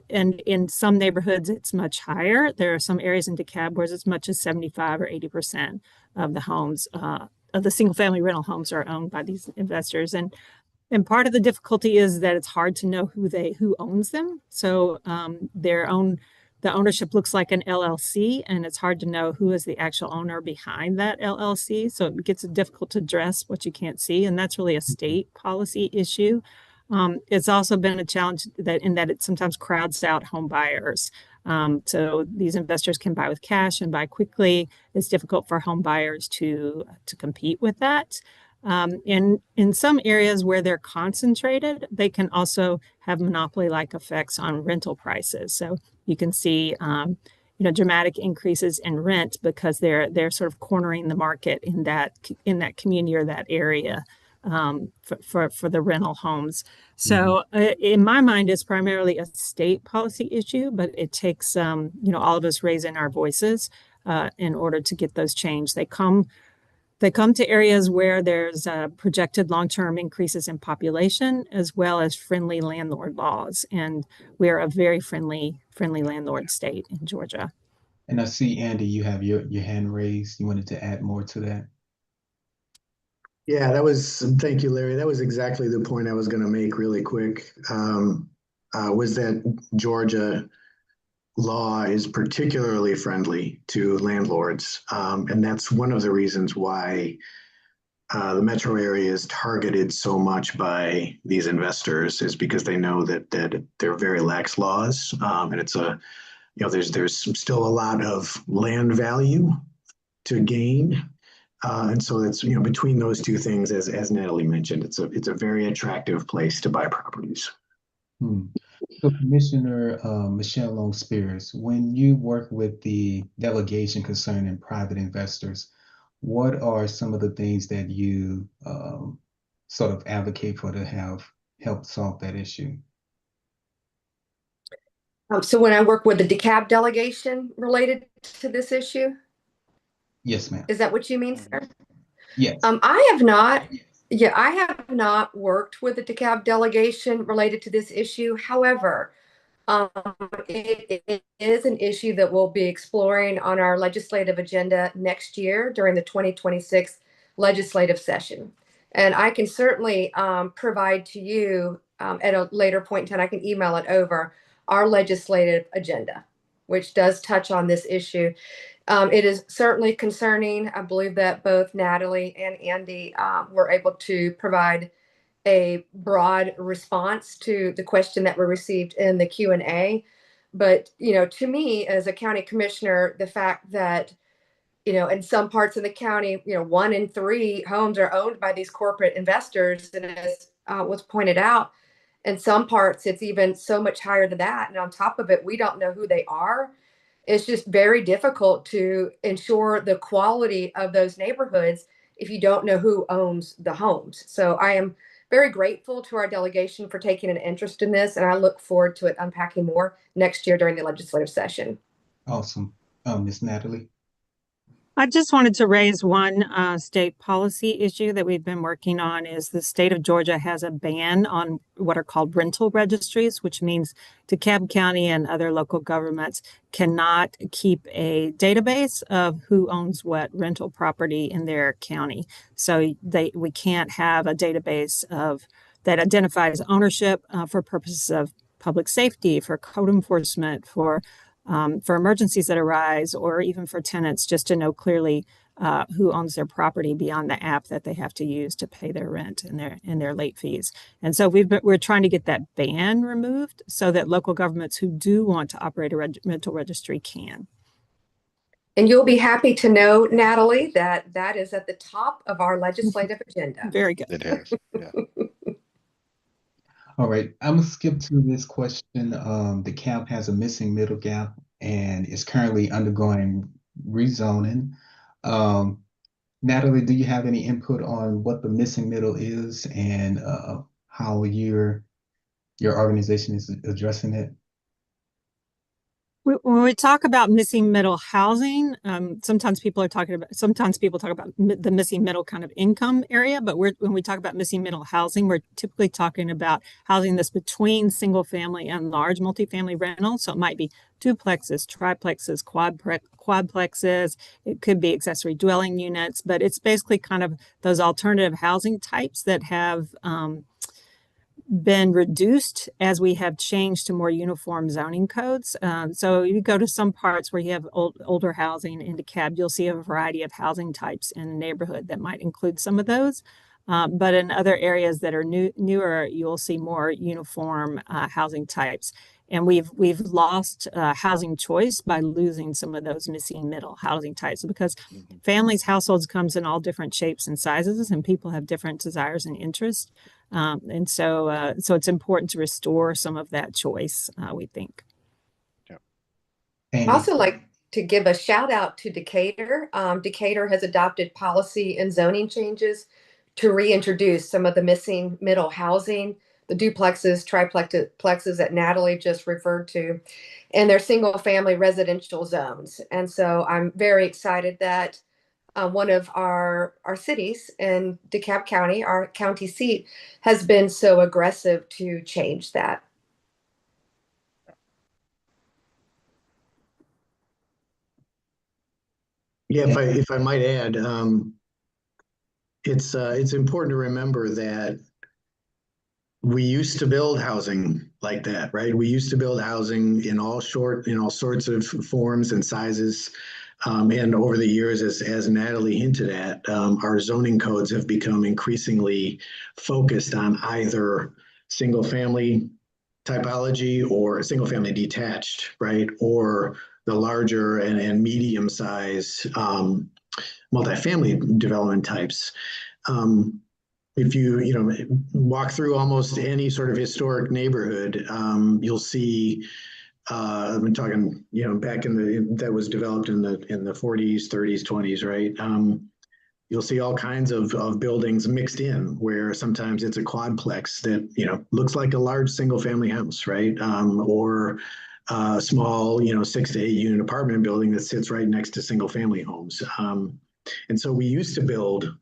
in some neighborhoods, it's much higher. There are some areas in DeKalb where it's as much as 75 or 80% of the homes, of the single family rental homes are owned by these investors. And part of the difficulty is that it's hard to know who owns them. So the ownership looks like an LLC, and it's hard to know who is the actual owner behind that LLC. So it gets difficult to address what you can't see, and that's really a state policy issue. It's also been a challenge in that it sometimes crowds out home buyers. So these investors can buy with cash and buy quickly. It's difficult for home buyers to compete with that. In some areas where they're concentrated, they can also have monopoly-like effects on rental prices. So you can see dramatic increases in rent because they're sort of cornering the market in that community or that area. For the rental homes. So in my mind, it's primarily a state policy issue, but it takes, all of us raising our voices in order to get those changed. They come to areas where there's projected long-term increases in population, as well as friendly landlord laws. And we are a very friendly landlord state in Georgia. And I see, Andy, you have your hand raised. You wanted to add more to that? Yeah, thank you, Larry. That was exactly the point I was going to make really quick, was that Georgia law is particularly friendly to landlords. And that's one of the reasons why the metro area is targeted so much by these investors, is because they know that they're very lax laws. And it's there's still a lot of land value to gain. And so it's, between those two things, as Natalie mentioned, it's a very attractive place to buy properties. So Commissioner Michelle Long Spears, when you work with the delegation concerning private investors, what are some of the things that you sort of advocate for to help solve that issue? So when I work with the DeKalb delegation related to this issue? Yes, ma'am. Is that what you mean, sir? Yes. I have not. Yeah, I have not worked with the DeKalb delegation related to this issue. However, it is an issue that we'll be exploring on our legislative agenda next year during the 2026 legislative session. And I can certainly provide to you at a later point in time, I can email it over, our legislative agenda, which does touch on this issue. It is certainly concerning. I believe that both Natalie and Andy were able to provide a broad response to the question that we received in the Q&A. But, to me as a county commissioner, the fact that, in some parts of the county, 1 in 3 homes are owned by these corporate investors. And as was pointed out, in some parts, it's even so much higher than that. And on top of it, we don't know who they are. It's just very difficult to ensure the quality of those neighborhoods if you don't know who owns the homes. So I am very grateful to our delegation for taking an interest in this, and I look forward to it unpacking more next year during the legislative session. Awesome. Miss Natalie? I just wanted to raise one state policy issue that we've been working on is the state of Georgia has a ban on what are called rental registries, which means DeKalb County and other local governments cannot keep a database of who owns what rental property in their county. So we can't have a database of that identifies ownership for purposes of public safety, for code enforcement, for emergencies that arise, or even for tenants, just to know clearly who owns their property beyond the app that they have to use to pay their rent and their late fees. And so we're trying to get that ban removed so that local governments who do want to operate a rental registry can. And you'll be happy to know, Natalie, that that is at the top of our legislative agenda. Very good. It is, yeah. All right, I'm gonna skip to this question. DeKalb has a missing middle gap and is currently undergoing rezoning. Natalie, do you have any input on what the missing middle is and how your organization is addressing it? When we talk about missing middle housing, sometimes people talk about the missing middle kind of income area, but when we talk about missing middle housing, we're typically talking about housing that's between single family and large multifamily rentals. So it might be duplexes, triplexes, quadplexes. It could be accessory dwelling units, but it's basically kind of those alternative housing types that have been reduced as we have changed to more uniform zoning codes. So you go to some parts where you have older housing in DeKalb, you'll see a variety of housing types in a neighborhood that might include some of those. But in other areas that are newer, you'll see more uniform housing types. And we've lost housing choice by losing some of those missing middle housing types because families, households comes in all different shapes and sizes, and people have different desires and interests. And so it's important to restore some of that choice, we think. I also like to give a shout out to Decatur. Decatur has adopted policy and zoning changes to reintroduce some of the missing middle housing, the duplexes, triplexes that Natalie just referred to, and their single family residential zones. And so I'm very excited that one of our cities in DeKalb County, our county seat, has been so aggressive to change that. Yeah, if I might add, it's important to remember that we used to build housing like that, right? We used to build housing in all sorts of forms and sizes. And over the years, as Natalie hinted at, our zoning codes have become increasingly focused on either single family typology or single family detached, right? Or the larger and medium size multifamily development types. If you walk through almost any sort of historic neighborhood, you'll see. I've been talking, back that was developed in the 40s, 30s, 20s, right? You'll see all kinds of buildings mixed in, where sometimes it's a quadplex that looks like a large single family house, right? Or a small 6 to 8 unit apartment building that sits right next to single family homes. And so we used to build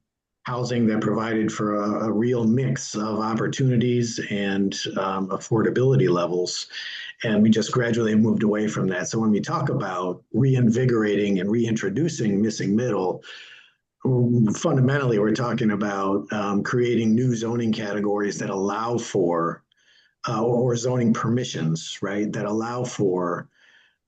housing that provided for a real mix of opportunities and affordability levels. And we just gradually moved away from that. So when we talk about reinvigorating and reintroducing missing middle, fundamentally, we're talking about creating new zoning categories that allow for, or zoning permissions, right, that allow for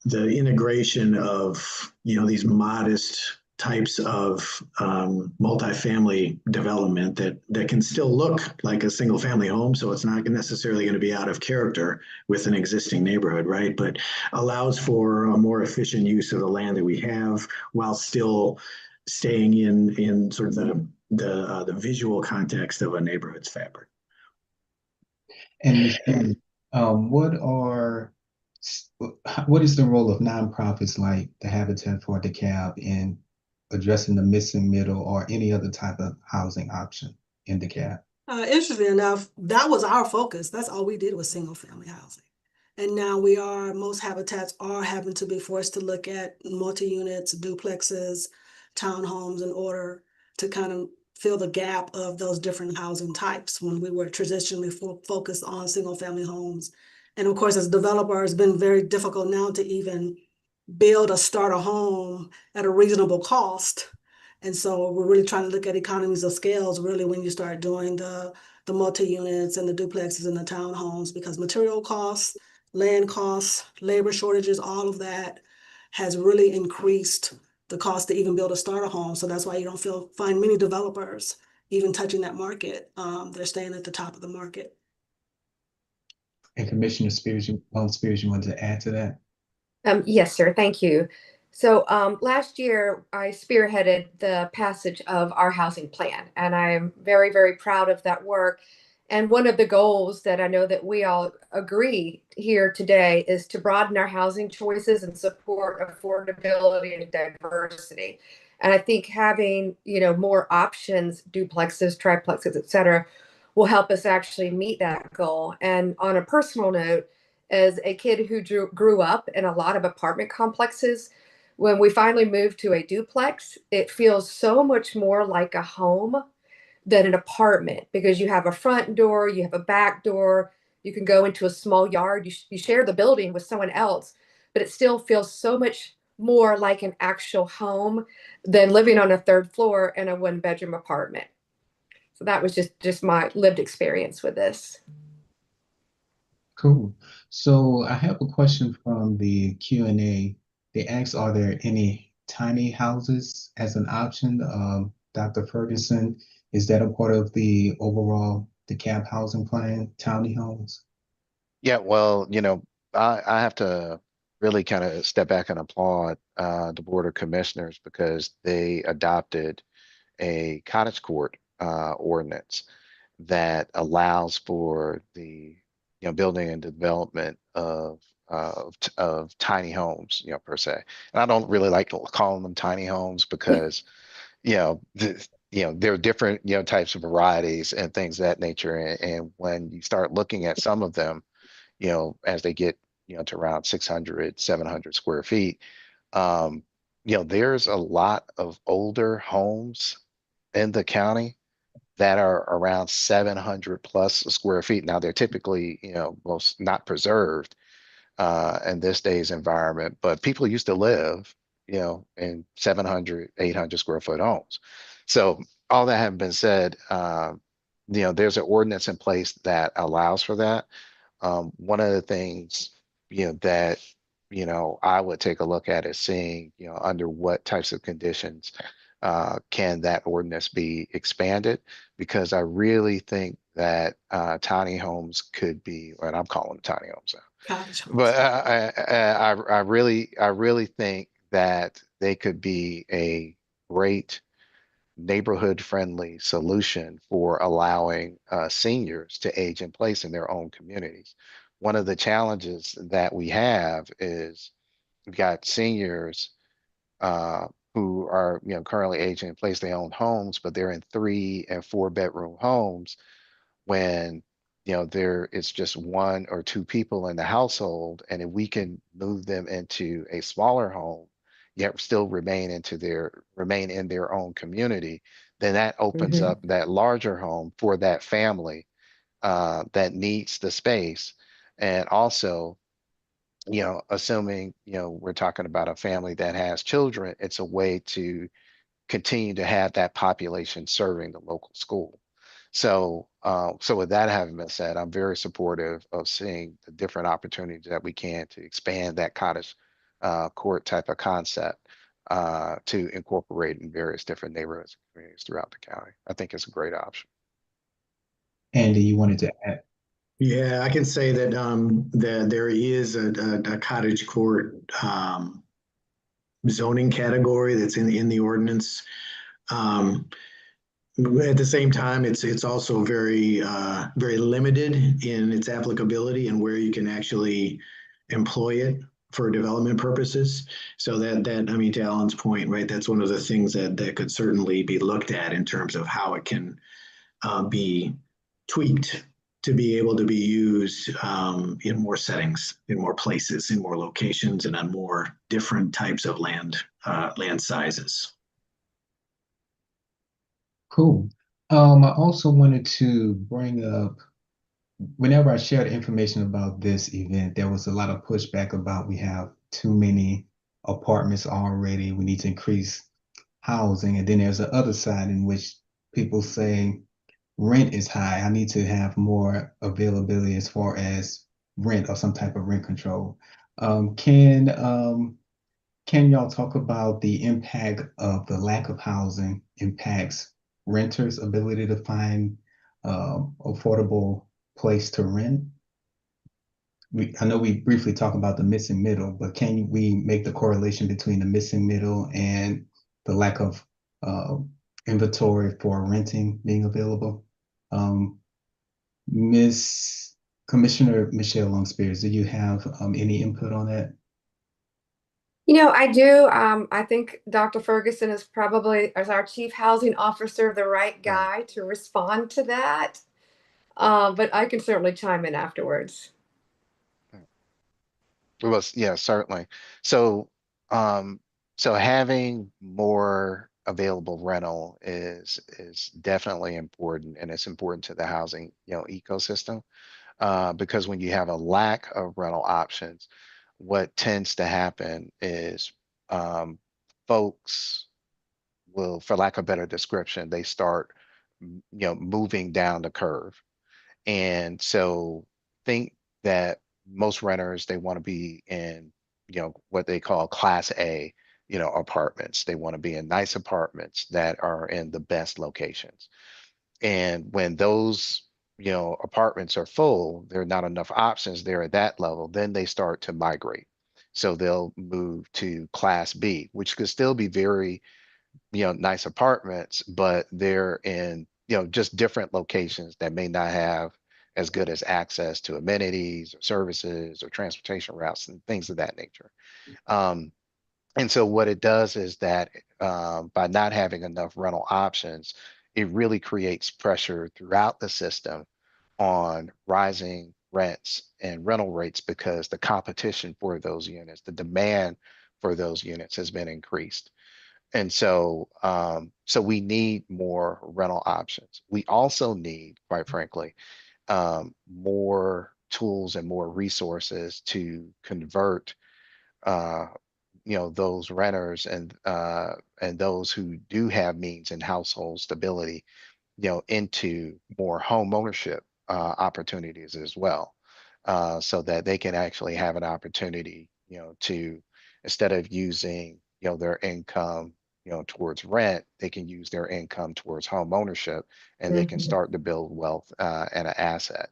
the integration of, these modest types of multifamily development that can still look like a single family home. So it's not necessarily going to be out of character with an existing neighborhood, right? But allows for a more efficient use of the land that we have while still staying in sort of the visual context of a neighborhood's fabric. And what is the role of nonprofits like the Habitat for DeKalb in addressing the missing middle or any other type of housing option in DeKalb? Interesting enough, that was our focus. That's all we did was single family housing. And now most habitats are having to be forced to look at multi-units, duplexes, townhomes in order to kind of fill the gap of those different housing types when we were traditionally focused on single-family homes. And of course, as a developer, it's been very difficult now to even build or start a home at a reasonable cost. And so we're really trying to look at economies of scales, really, when you start doing the multi-units and the duplexes and the townhomes, because material costs, land costs, labor shortages, all of that has really increased the cost to even build a starter home. So that's why you don't find many developers even touching that market. They're staying at the top of the market. And Commissioner Spears, you wanted to add to that? Yes, sir. Thank you. So last year, I spearheaded the passage of our housing plan, and I'm very, very proud of that work. And one of the goals that I know that we all agree here today is to broaden our housing choices and support affordability and diversity. And I think having, more options, duplexes, triplexes, et cetera, will help us actually meet that goal. And on a personal note, as a kid who grew up in a lot of apartment complexes, when we finally moved to a duplex, it feels so much more like a home than an apartment because you have a front door, you have a back door, you can go into a small yard, you share the building with someone else, but it still feels so much more like an actual home than living on a third floor in a one-bedroom apartment. So that was just my lived experience with this. Cool. So I have a question from the Q&A. They asked, are there any tiny houses as an option? Dr. Ferguson, is that a part of the overall DeKalb housing plan, tiny homes? Yeah, well, I have to really kind of step back and applaud the Board of Commissioners because they adopted a cottage court ordinance that allows for the building and development of tiny homes, per se. And I don't really like calling them tiny homes because there are different types of varieties and things of that nature. And when you start looking at some of them, as they get to around 600, 700 square feet, there's a lot of older homes in the county that are around 700 plus square feet. Now they're typically, most not preserved in this day's environment, but people used to live, in 700, 800 square foot homes. So all that having been said, there's an ordinance in place that allows for that. One of the things, that, I would take a look at is seeing, under what types of conditions can that ordinance be expanded? Because I really think that tiny homes could be, and I'm calling them tiny homes now, Cottage homes. but I really think that they could be a great neighborhood-friendly solution for allowing seniors to age in place in their own communities. One of the challenges that we have is we've got seniors who are currently aging in place. They own homes, but they're in 3 and 4 bedroom homes when there is just 1 or 2 people in the household, and if we can move them into a smaller home yet still remain in their own community, then that opens Mhm. up that larger home for that family that needs the space. And also, assuming we're talking about a family that has children, it's a way to continue to have that population serving the local school. So, so with that having been said, I'm very supportive of seeing the different opportunities that we can to expand that cottage court type of concept to incorporate in various different neighborhoods and communities throughout the county. I think it's a great option. Andy, you wanted to add? Yeah, I can say that that there is a cottage court zoning category that's in the ordinance. At the same time, it's also very limited in its applicability and where you can actually employ it for development purposes. So that I mean, to Alan's point, right? That's one of the things that could certainly be looked at in terms of how it can be tweaked to be able to be used in more settings, in more places, in more locations, and on more different types of land sizes. Cool. I also wanted to bring up, whenever I shared information about this event, there was a lot of pushback about we have too many apartments already. We need to increase housing. And then there's the other side in which people say rent is high. I need to have more availability as far as rent or some type of rent control. Um, can um, can y'all talk about the impact of the lack of housing impacts renters' ability to find affordable place to rent? I know we briefly talked about the missing middle, but can we make the correlation between the missing middle and the lack of uh, inventory for renting being available? Um, Miss Commissioner Michelle Long Spears, do you have any input on that? I do. I think Dr. Ferguson is probably, as our chief housing officer, the right guy to respond to that. But I can certainly chime in afterwards. Well, yeah, certainly. So, um, so having more available rental is definitely important, and it's important to the housing, ecosystem. Because when you have a lack of rental options, what tends to happen is um, folks will, for lack of better description, they start, moving down the curve. And so think that most renters, they want to be in, what they call class A, apartments. They want to be in nice apartments that are in the best locations. And when those, apartments are full, there are not enough options there at that level, then they start to migrate. So they'll move to class B, which could still be very, nice apartments, but they're in, just different locations that may not have as good as access to amenities or services or transportation routes and things of that nature. Um, and so what it does is that by not having enough rental options, it really creates pressure throughout the system on rising rents and rental rates because the competition for those units, the demand for those units has been increased. And so, so we need more rental options. We also need, quite frankly, more tools and more resources to convert, uh, those renters and those who do have means and household stability, into more home ownership opportunities as well, so that they can actually have an opportunity, to instead of using, their income, towards rent, they can use their income towards home ownership, and they can Mhm. start to build wealth and an asset.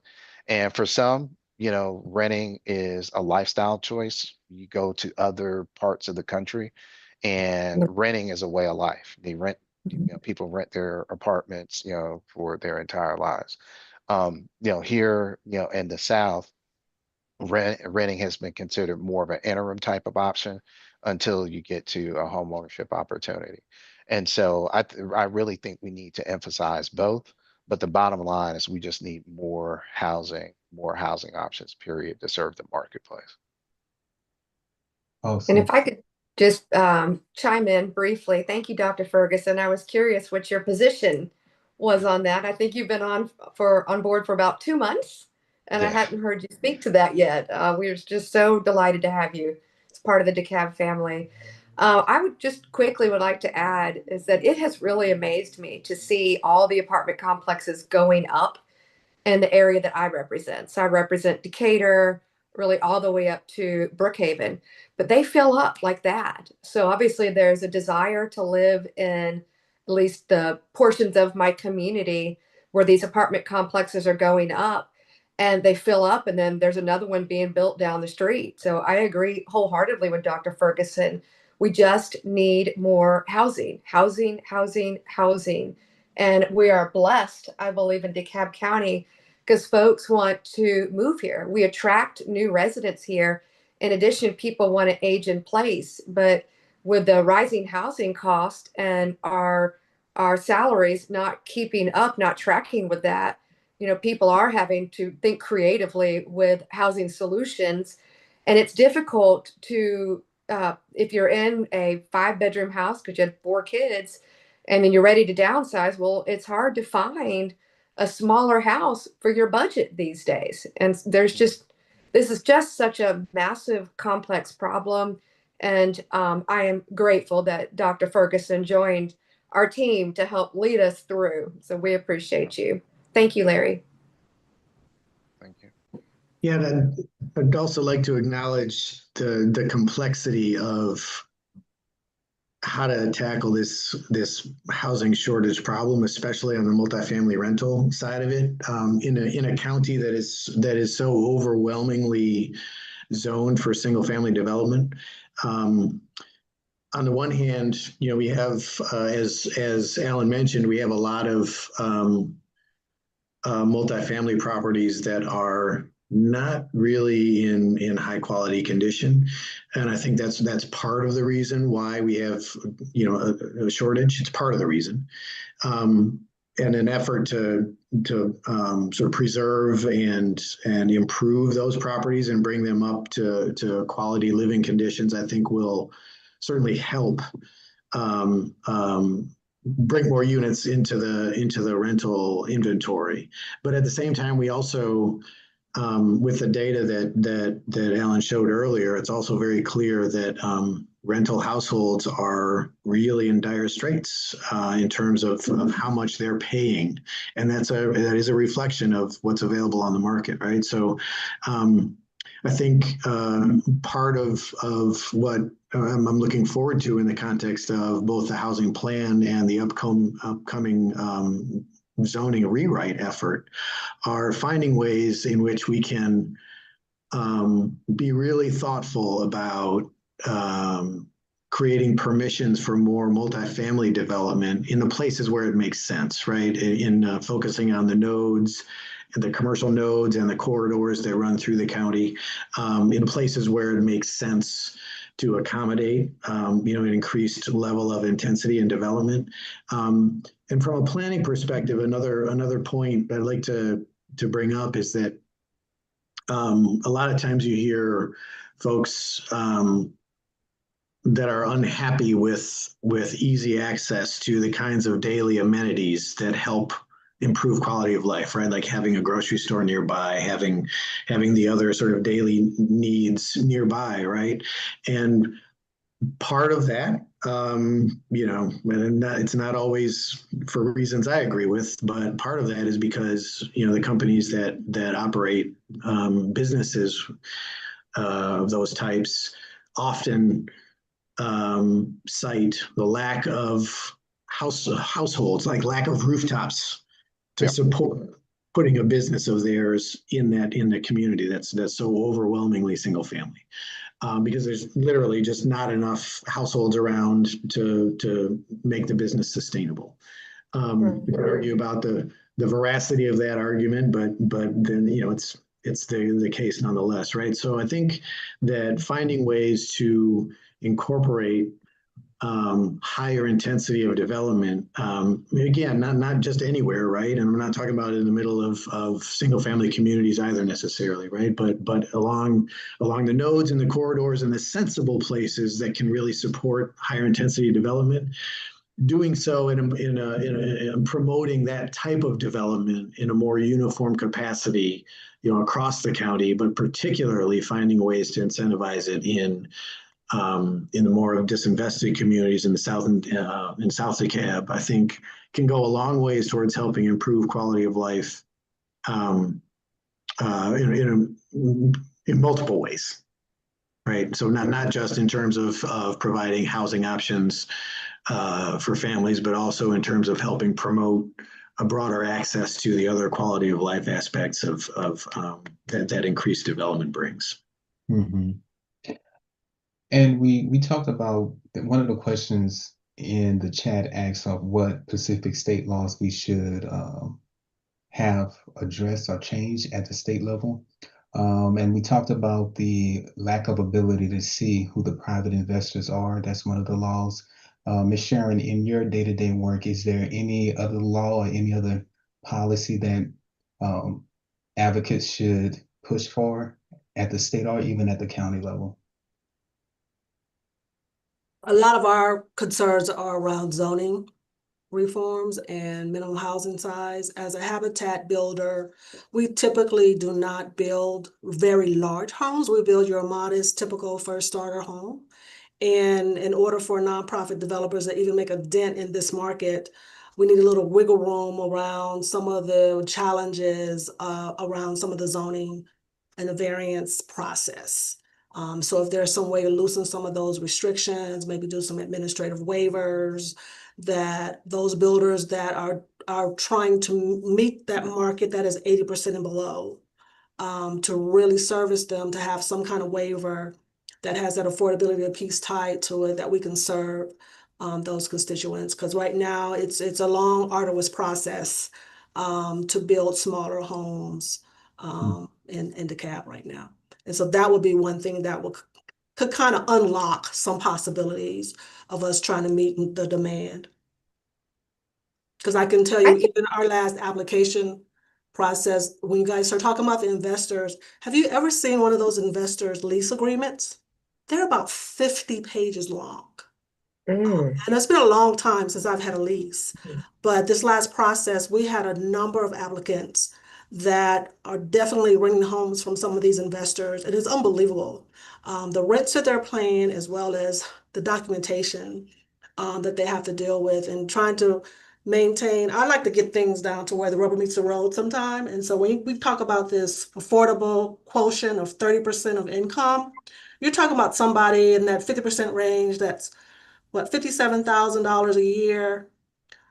And for some, renting is a lifestyle choice. You go to other parts of the country, and renting is a way of life. They rent, people rent their apartments, for their entire lives. Here, in the South, renting has been considered more of an interim type of option until you get to a home ownership opportunity. And so I really think we need to emphasize both. But the bottom line is we just need more housing options, period, to serve the marketplace. And Awesome. if I could just chime in briefly, thank you, Dr. Ferguson. I was curious what your position was on that. I think you've been on board for about 2 months, and I Yeah. hadn't heard you speak to that yet. We're just so delighted to have you as part of the DeKalb family. I would just quickly would like to add is that it has really amazed me to see all the apartment complexes going up in the area that I represent. So I represent Decatur, really all the way up to Brookhaven, but they fill up like that. So obviously there's a desire to live in at least the portions of my community where these apartment complexes are going up and they fill up and then there's another one being built down the street. So I agree wholeheartedly with Dr. Ferguson. We just need more housing, housing, housing, housing. And we are blessed, I believe, in DeKalb County because folks want to move here. We attract new residents here. In addition, people want to age in place. But with the rising housing cost and our salaries not keeping up, not tracking with that, people are having to think creatively with housing solutions. And it's difficult to, if you're in a 5-bedroom house because you have 4 kids and then you're ready to downsize, well, it's hard to find a smaller house for your budget these days. And this is just such a massive, complex problem. And I am grateful that Dr. Ferguson joined our team to help lead us through. So we appreciate you. Thank you, Larry. Thank you. Yeah, and I'd also like to acknowledge the complexity of how to tackle this housing shortage problem, especially on the multifamily rental side of it, in a county that is so overwhelmingly zoned for single family development. On the one hand, we have, as Alan mentioned, we have a lot of multifamily properties that are not really in high quality condition, and I think that's part of the reason why we have a shortage. It's part of the reason, and an effort to sort of preserve and improve those properties and bring them up to quality living conditions, I think will certainly help bring more units into the rental inventory. But at the same time, we also, with the data that Alan showed earlier, it's also very clear that rental households are really in dire straits in terms of how much they're paying, and that is a reflection of what's available on the market, right? So I think part of what I'm looking forward to in the context of both the housing plan and the upcoming zoning rewrite effort are finding ways in which we can be really thoughtful about creating permissions for more multifamily development in the places where it makes sense, right? In focusing on the nodes, the commercial nodes and the corridors that run through the county, in places where it makes sense to accommodate, an increased level of intensity and development. And from a planning perspective, another point I'd like to bring up is that a lot of times you hear folks that are unhappy with easy access to the kinds of daily amenities that help improve quality of life, right? Like having a grocery store nearby, having the other sort of daily needs nearby, right? And part of that, it's not always for reasons I agree with, but part of that is because, the companies that operate businesses of those types often cite the lack of households, like lack of rooftops to support putting a business of theirs in the community that's so overwhelmingly single family, because there's literally just not enough households around to make the business sustainable. We could argue about the veracity of that argument, but then it's the case nonetheless, right? So I think that finding ways to incorporate higher intensity of development, again, not just anywhere, right? And we're not talking about in the middle of single family communities either necessarily, right? But along the nodes and the corridors and the sensible places that can really support higher intensity development, doing so in promoting that type of development in a more uniform capacity, across the county, but particularly finding ways to incentivize it in the more disinvested communities in the South and in South DeKalb, I think can go a long ways towards helping improve quality of life in multiple ways, right? So not just in terms of providing housing options for families, but also in terms of helping promote a broader access to the other quality of life aspects of that increased development brings. Mm-hmm. And we talked about one of the questions in the chat asks of what specific state laws we should have addressed or changed at the state level. And we talked about the lack of ability to see who the private investors are. That's one of the laws. Ms. Sharon, in your day-to-day work, is there any other law or any other policy that advocates should push for at the state or even at the county level? A lot of our concerns are around zoning reforms and minimum housing size. As a habitat builder, we typically do not build very large homes. We build your modest, typical first starter home. And in order for nonprofit developers to even make a dent in this market, we need a little wiggle room around some of the challenges around some of the zoning and the variance process. So if there's some way to loosen some of those restrictions, maybe do some administrative waivers, that those builders that are trying to meet that market that is 80% and below, to really service them, to have some kind of waiver that has that affordability piece tied to it, that we can serve those constituents. Because right now it's a long, arduous process to build smaller homes in DeKalb right now. And so that would be one thing that could kind of unlock some possibilities of us trying to meet the demand. Because I can tell you, even our last application process, when you guys start talking about the investors, have you ever seen one of those investors' lease agreements? They're about 50 pages long. And it's been a long time since I've had a lease. But this last process, we had a number of applicants that are definitely renting homes from some of these investors. It is unbelievable. The rents that they're paying, as well as the documentation that they have to deal with, and trying to maintain. I like to get things down to where the rubber meets the road sometime. And so when we talk about this affordable quotient of 30% of income, you're talking about somebody in that 50% range that's what, $57,000 a year.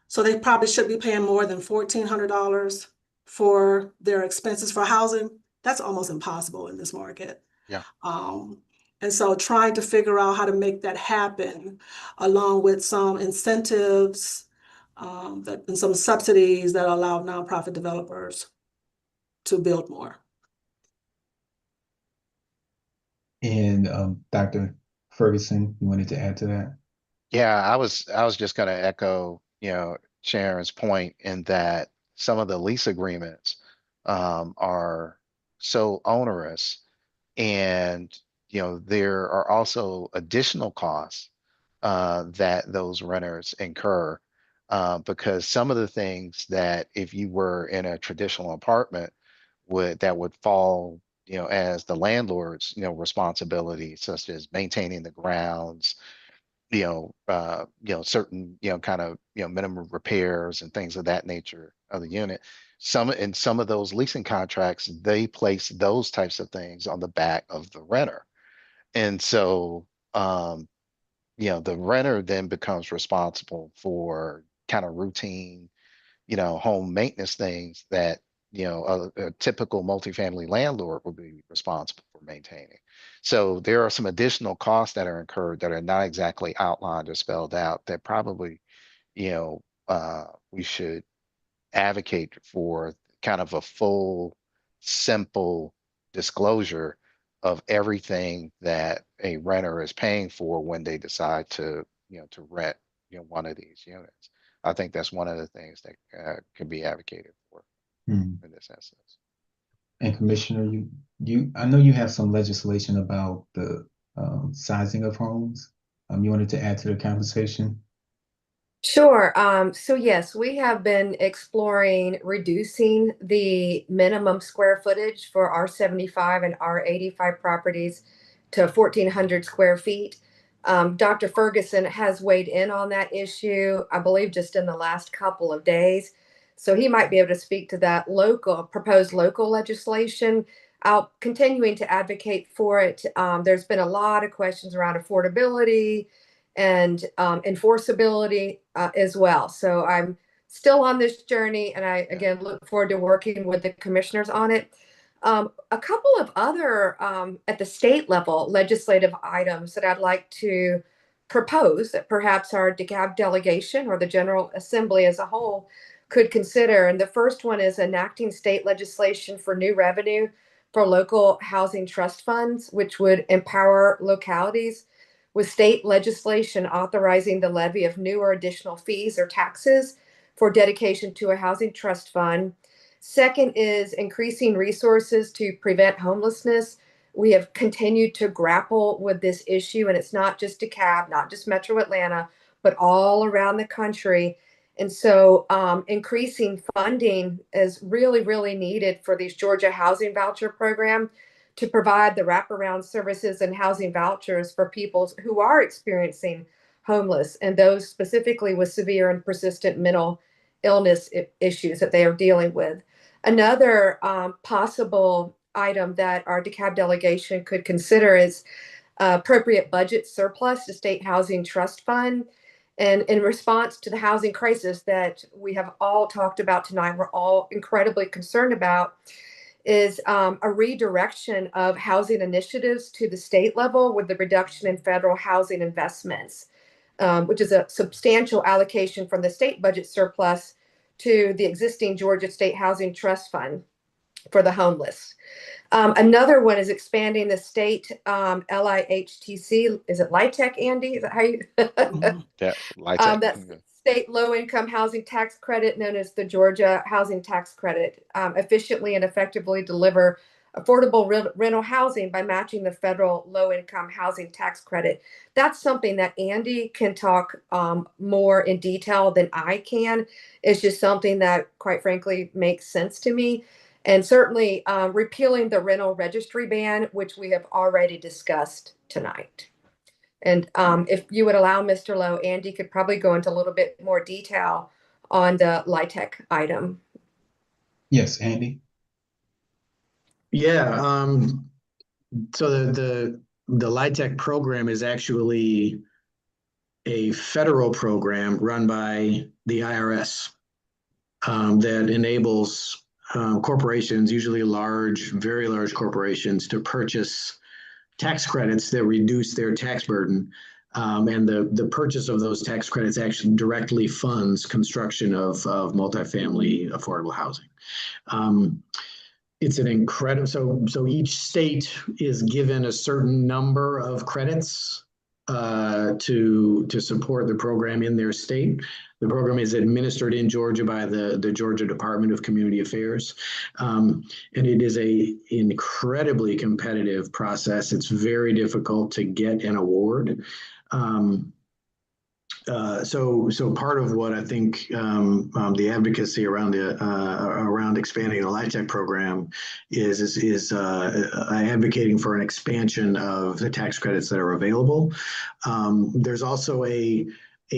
So they probably should be paying more than $1,400 for their expenses for housing. That's almost impossible in this market. Yeah. And so trying to figure out how to make that happen, along with some incentives and some subsidies that allow nonprofit developers to build more. And Dr. Ferguson, you wanted to add to that? Yeah, I was just gonna echo, Sharon's point in that some of the lease agreements are so onerous, and there are also additional costs that those renters incur, because some of the things that if you were in a traditional apartment would fall as the landlord's responsibility, such as maintaining the grounds, certain, kind of, minimum repairs and things of that nature of the unit. Some of those leasing contracts, they place those types of things on the back of the renter. And so, the renter then becomes responsible for kind of routine, home maintenance things that, a typical multifamily landlord would be responsible for maintaining. So there are some additional costs that are incurred that are not exactly outlined or spelled out, that probably, we should advocate for kind of a full, simple disclosure of everything that a renter is paying for when they decide to, to rent, one of these units. I think that's one of the things that can be advocated for in this instance. And Commissioner, I know you have some legislation about the sizing of homes. You wanted to add to the conversation? Sure. So yes, we have been exploring reducing the minimum square footage for R75 and R85 properties to 1,400 square feet. Dr. Ferguson has weighed in on that issue, I believe, just in the last couple of days. So he might be able to speak to that proposed local legislation. I'll continuing to advocate for it. There's been a lot of questions around affordability and enforceability as well. So I'm still on this journey, and I again look forward to working with the commissioners on it. A couple of other at the state level legislative items that I'd like to propose that perhaps our DeKalb delegation or the General Assembly as a whole could consider. And the first one is enacting state legislation for new revenue for local housing trust funds, which would empower localities with state legislation authorizing the levy of new or additional fees or taxes for dedication to a housing trust fund. Second is increasing resources to prevent homelessness. We have continued to grapple with this issue, and it's not just DeKalb, not just Metro Atlanta, but all around the country. And so increasing funding is really, really needed for these Georgia Housing Voucher Program to provide the wraparound services and housing vouchers for people who are experiencing homeless and those specifically with severe and persistent mental illness issues that they are dealing with. Another possible item that our DeKalb delegation could consider is appropriate budget surplus to State Housing Trust Fund. And in response to the housing crisis that we have all talked about tonight, we're all incredibly concerned about, is a redirection of housing initiatives to the state level with the reduction in federal housing investments, which is a substantial allocation from the state budget surplus to the existing Georgia State Housing Trust Fund for the homeless. Another one is expanding the state LIHTC. Is it LIHTC, Andy? Is that how you? Yeah, LIHTC. That's state low-income housing tax credit, known as the Georgia Housing Tax Credit, efficiently and effectively deliver affordable rental housing by matching the federal low-income housing tax credit. That's something that Andy can talk more in detail than I can. It's just something that, quite frankly, makes sense to me. And certainly repealing the rental registry ban, which we have already discussed tonight. And if you would allow, Mr. Lowe, Andy could probably go into a little bit more detail on the LIHTC item. Yes, Andy. Yeah. So the LIHTC program is actually a federal program run by the IRS that enables corporations, usually large, very large corporations, to purchase tax credits that reduce their tax burden. And the purchase of those tax credits actually directly funds construction of multifamily affordable housing. It's an incredible, so each state is given a certain number of credits to support the program in their state. The program is administered in Georgia by the Georgia Department of Community Affairs. And it is a incredibly competitive process. It's very difficult to get an award. So part of what I think the advocacy around expanding the LIHTC program is advocating for an expansion of the tax credits that are available. There's also a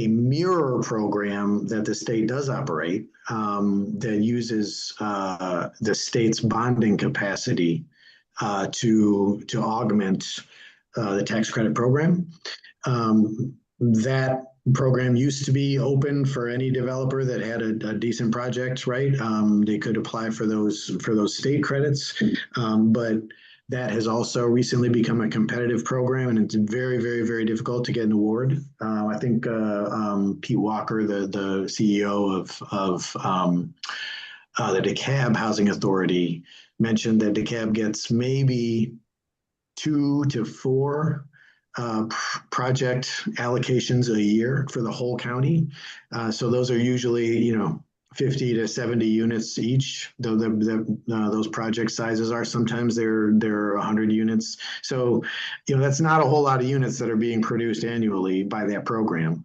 mirror program that the state does operate that uses the state's bonding capacity to augment the tax credit program. That program used to be open for any developer that had a decent project, right? They could apply for those state credits, but that has also recently become a competitive program, and it's very, very, very difficult to get an award. I think Pete Walker, the CEO of the DeKalb Housing Authority, mentioned that DeKalb gets maybe 2 to 4 project allocations a year for the whole county. So those are usually, 50 to 70 units each, though those project sizes are sometimes they're 100 units. So, that's not a whole lot of units that are being produced annually by that program,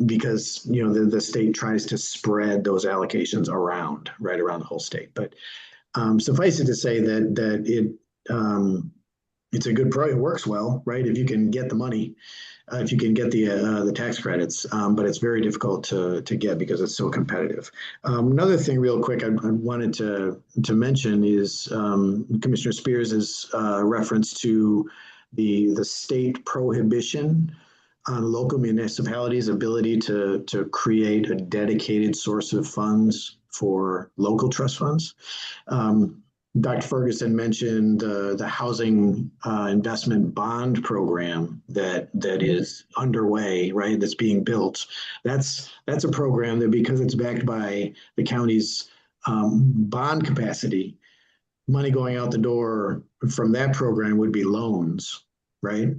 because, the state tries to spread those allocations right around the whole state. But suffice it to say that it's a good program. It works well, right? If you can get the money, if you can get the tax credits, but it's very difficult to get because it's so competitive. Another thing, real quick, I wanted to mention is Commissioner Spears's reference to the state prohibition on local municipalities' ability to create a dedicated source of funds for local trust funds. Dr. Ferguson mentioned the housing investment bond program that is underway, right? That's being built. That's a program that, because it's backed by the county's bond capacity, money going out the door from that program would be loans, right?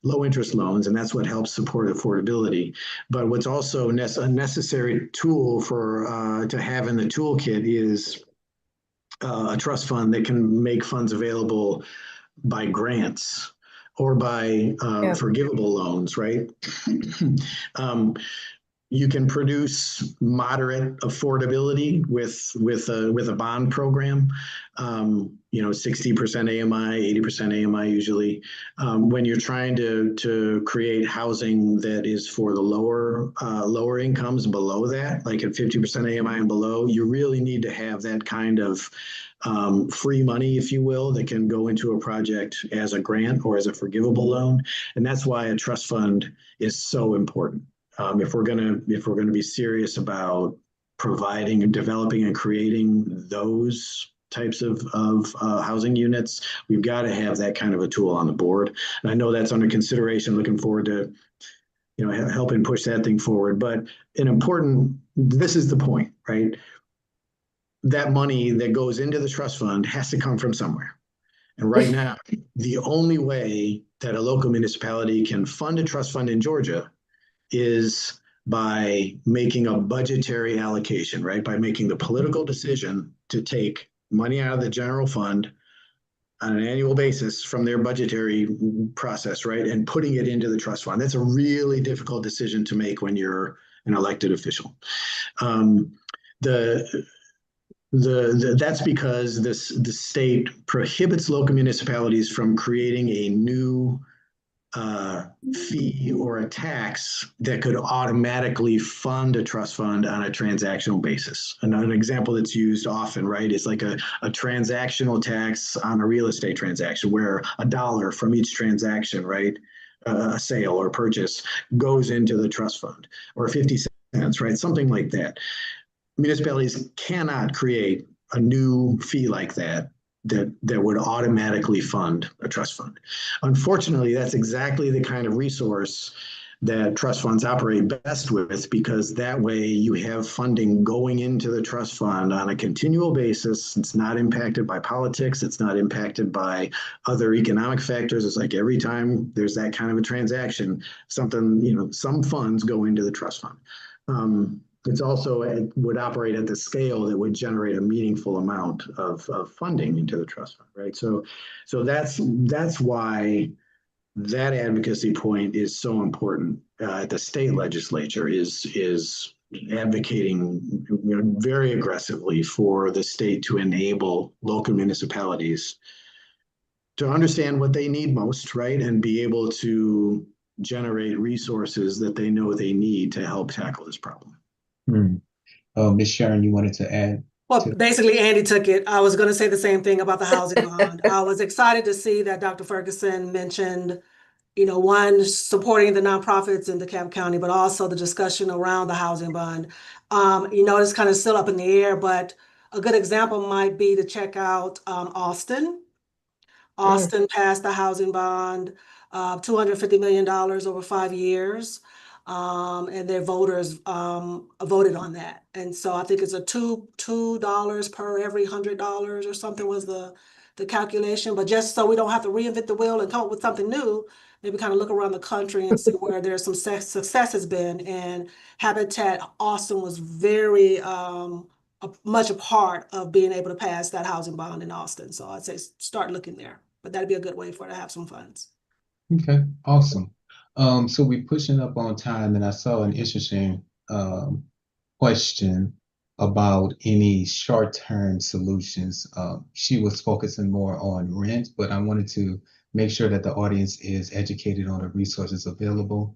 Low interest loans, and that's what helps support affordability. But what's also a necessary tool to have in the toolkit is a trust fund that can make funds available by grants or by Yeah. forgivable loans, right? You can produce moderate affordability with a bond program. 60% AMI, 80% AMI usually. When you're trying to create housing that is for the lower incomes below that, like at 50% AMI and below, you really need to have that kind of free money, if you will, that can go into a project as a grant or as a forgivable loan. And that's why a trust fund is so important. If we're gonna be serious about providing and developing and creating those types of housing units, we've got to have that kind of a tool on the board. And I know that's under consideration. Looking forward to helping push that thing forward. But this is the point, right? That money that goes into the trust fund has to come from somewhere. And right now, the only way that a local municipality can fund a trust fund in Georgia is by making a budgetary allocation, right? By making the political decision to take money out of the general fund on an annual basis from their budgetary process, right? And putting it into the trust fund. That's a really difficult decision to make when you're an elected official. That's because the state prohibits local municipalities from creating a new fee or a tax that could automatically fund a trust fund on a transactional basis. And an example that's used often, right, is like a transactional tax on a real estate transaction where $1 from each transaction, right, a sale or purchase goes into the trust fund, or 50 cents, right, something like that. Municipalities cannot create a new fee like that would automatically fund a trust fund. Unfortunately, that's exactly the kind of resource that trust funds operate best with, because that way you have funding going into the trust fund on a continual basis. It's not impacted by politics. It's not impacted by other economic factors. It's like every time there's that kind of a transaction, some funds go into the trust fund. It's also, it would operate at the scale that would generate a meaningful amount of funding into the trust fund, right? So that's why that advocacy point is so important at the state legislature, is advocating very aggressively for the state to enable local municipalities to understand what they need most, right? And be able to generate resources that they know they need to help tackle this problem. Ms. Sharon, you wanted to add? Well, basically, Andy took it. I was going to say the same thing about the housing bond. I was excited to see that Dr. Ferguson mentioned, one, supporting the nonprofits in DeKalb County, but also the discussion around the housing bond. It's kind of still up in the air, but a good example might be to check out Austin. Austin passed the housing bond, $250 million over 5 years. And their voters voted on that. And so I think it's a $2 per every $100 or something was the calculation. But just so we don't have to reinvent the wheel and come up with something new, maybe kind of look around the country and see where there's some success has been. And Habitat Austin was very much a part of being able to pass that housing bond in Austin. So I'd say start looking there. But that'd be a good way for it to have some funds. Okay, awesome. So we're pushing up on time, and I saw an interesting question about any short-term solutions. She was focusing more on rent, but I wanted to make sure that the audience is educated on the resources available.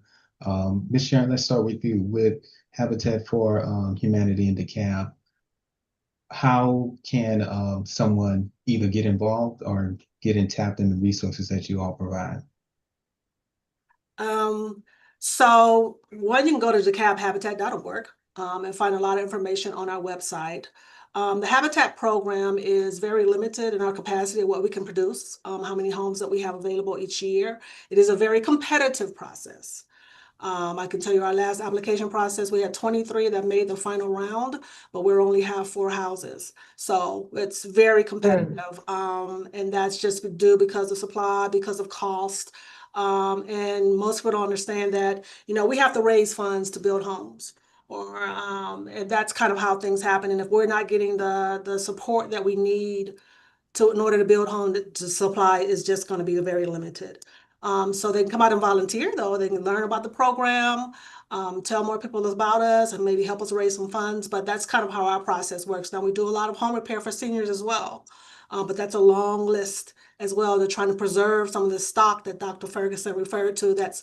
Ms. Sharon, let's start with you. With Habitat for Humanity in DeKalb, how can someone either get involved or get tapped in the resources that you all provide? So one, you can go to DeKalbHabitat.org and find a lot of information on our website. The Habitat program is very limited in our capacity of what we can produce, how many homes that we have available each year. It is a very competitive process. I can tell you our last application process, we had 23 that made the final round, but we only have 4 houses. So it's very competitive. And that's just due because of supply, because of cost. And most people don't understand that, we have to raise funds to build homes. or and that's kind of how things happen. And if we're not getting the support that we need in order to build home, to supply is just going to be very limited. So they can come out and volunteer, though. They can learn about the program, tell more people about us, and maybe help us raise some funds. But that's kind of how our process works. Now, we do a lot of home repair for seniors as well. But that's a long list as well. They're trying to preserve some of the stock that Dr. Ferguson referred to that's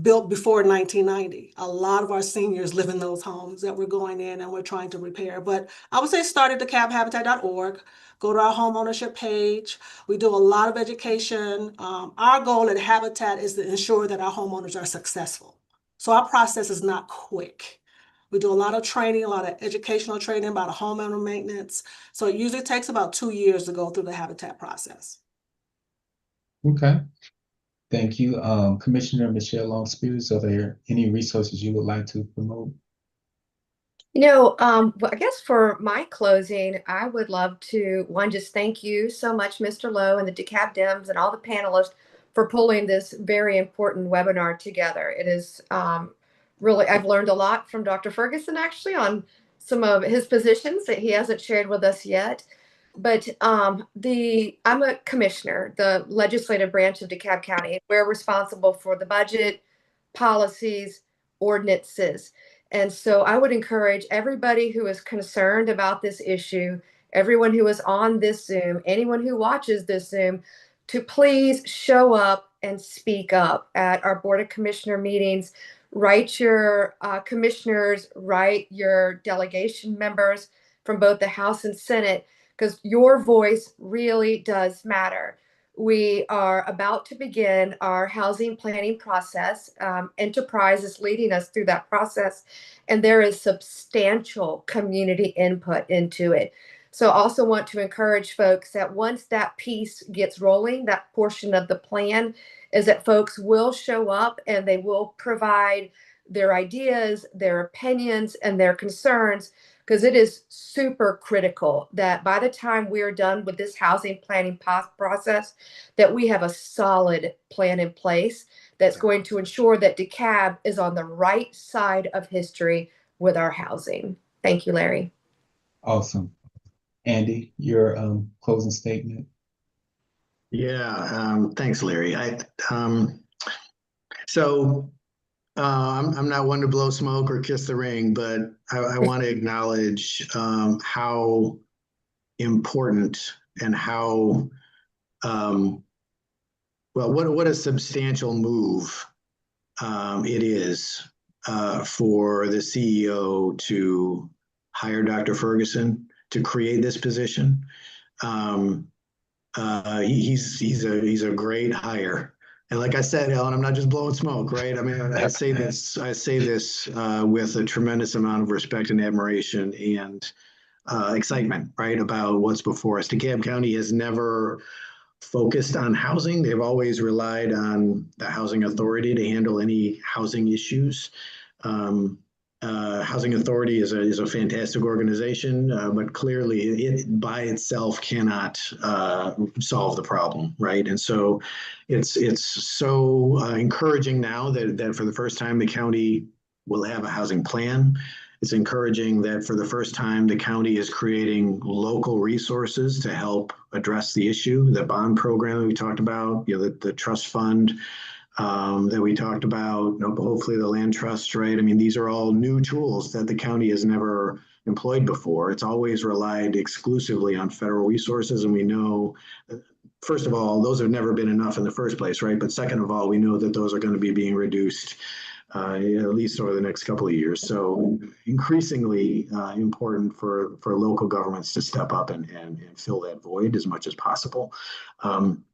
built before 1990. A lot of our seniors live in those homes that we're going in and we're trying to repair. But I would say start at DeKalbHabitat.org, go to our homeownership page. We do a lot of education. Our goal at Habitat is to ensure that our homeowners are successful. So our process is not quick. We do a lot of training, a lot of educational training about homeowner maintenance. So it usually takes about 2 years to go through the Habitat process. Okay. Thank you. Commissioner Michelle Long Spears, are there any resources you would like to promote? Well, I guess for my closing, I would love to, one, just thank you so much, Mr. Lowe and the DeKalb Dems and all the panelists for pulling this very important webinar together. It is really, I've learned a lot from Dr. Ferguson actually on some of his positions that he hasn't shared with us yet. But I'm a commissioner, the legislative branch of DeKalb County. We're responsible for the budget, policies, ordinances. And so I would encourage everybody who is concerned about this issue, everyone who is on this Zoom, anyone who watches this Zoom, to please show up and speak up at our Board of Commissioner meetings. Write your commissioners, write your delegation members from both the House and Senate, because your voice really does matter. We are about to begin our housing planning process. Enterprise is leading us through that process, and there is substantial community input into it. So I also want to encourage folks that once that piece gets rolling, that portion of the plan is that folks will show up and they will provide their ideas, their opinions, and their concerns, because it is super critical that by the time we're done with this housing planning process, that we have a solid plan in place that's going to ensure that DeKalb is on the right side of history with our housing. Thank you, Larry. Awesome. Andy, your closing statement. Yeah, thanks, Larry. I'm not one to blow smoke or kiss the ring, but I want to acknowledge how important and how what a substantial move it is for the CEO to hire Dr. Ferguson to create this position. He's a great hire. And like I said, Ellen, I'm not just blowing smoke, right? I mean, I say this with a tremendous amount of respect and admiration and excitement, right, about what's before us. DeKalb County has never focused on housing. They've always relied on the housing authority to handle any housing issues. Housing Authority is a fantastic organization, but clearly it by itself cannot solve the problem, right? And so it's so encouraging now that for the first time the county will have a housing plan. It's encouraging that for the first time the county is creating local resources to help address the issue. The bond program that we talked about, the trust fund that we talked about, hopefully the land trust, right? I mean, these are all new tools that the county has never employed before. It's always relied exclusively on federal resources. And we know, first of all, those have never been enough in the first place, right? But second of all, we know that those are going to be being reduced at least over the next couple of years. So increasingly important for local governments to step up and fill that void as much as possible.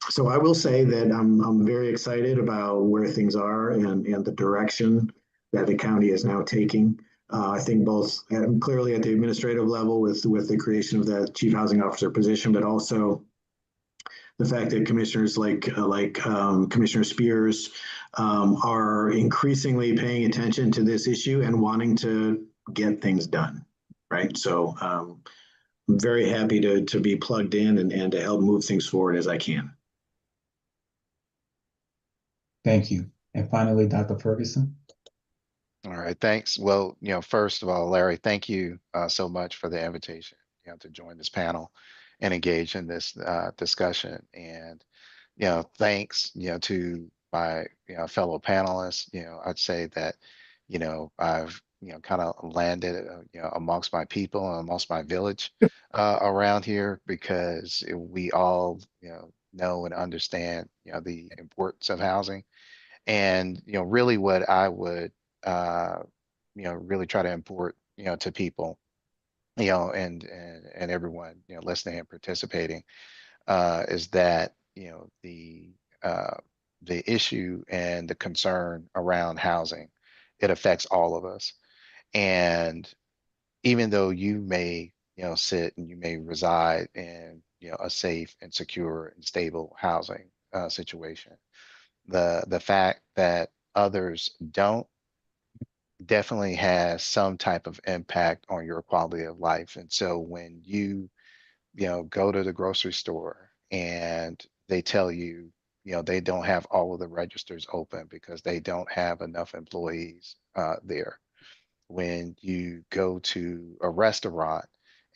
So I will say that I'm very excited about where things are and the direction that the county is now taking. I think both clearly at the administrative level with the creation of the chief housing officer position, but also the fact that commissioners like Commissioner Spears are increasingly paying attention to this issue and wanting to get things done, right? So I'm very happy to be plugged in and to help move things forward as I can. Thank you. And finally, Dr. Ferguson. All right, thanks. Well, first of all, Larry, thank you so much for the invitation, to join this panel and engage in this discussion. And, thanks, to my, fellow panelists. I'd say that, I've, kind of landed, amongst my people and amongst my village around here, because we all, know and understand, the importance of housing. And, really what I would, uh, really try to import, to people, and everyone, listening and participating, is that, uh, the issue and the concern around housing, it affects all of us. And even though you may, sit and you may reside in, a safe and secure and stable housing situation, the fact that others don't definitely has some type of impact on your quality of life. And so when you go to the grocery store and they tell you, they don't have all of the registers open because they don't have enough employees there. When you go to a restaurant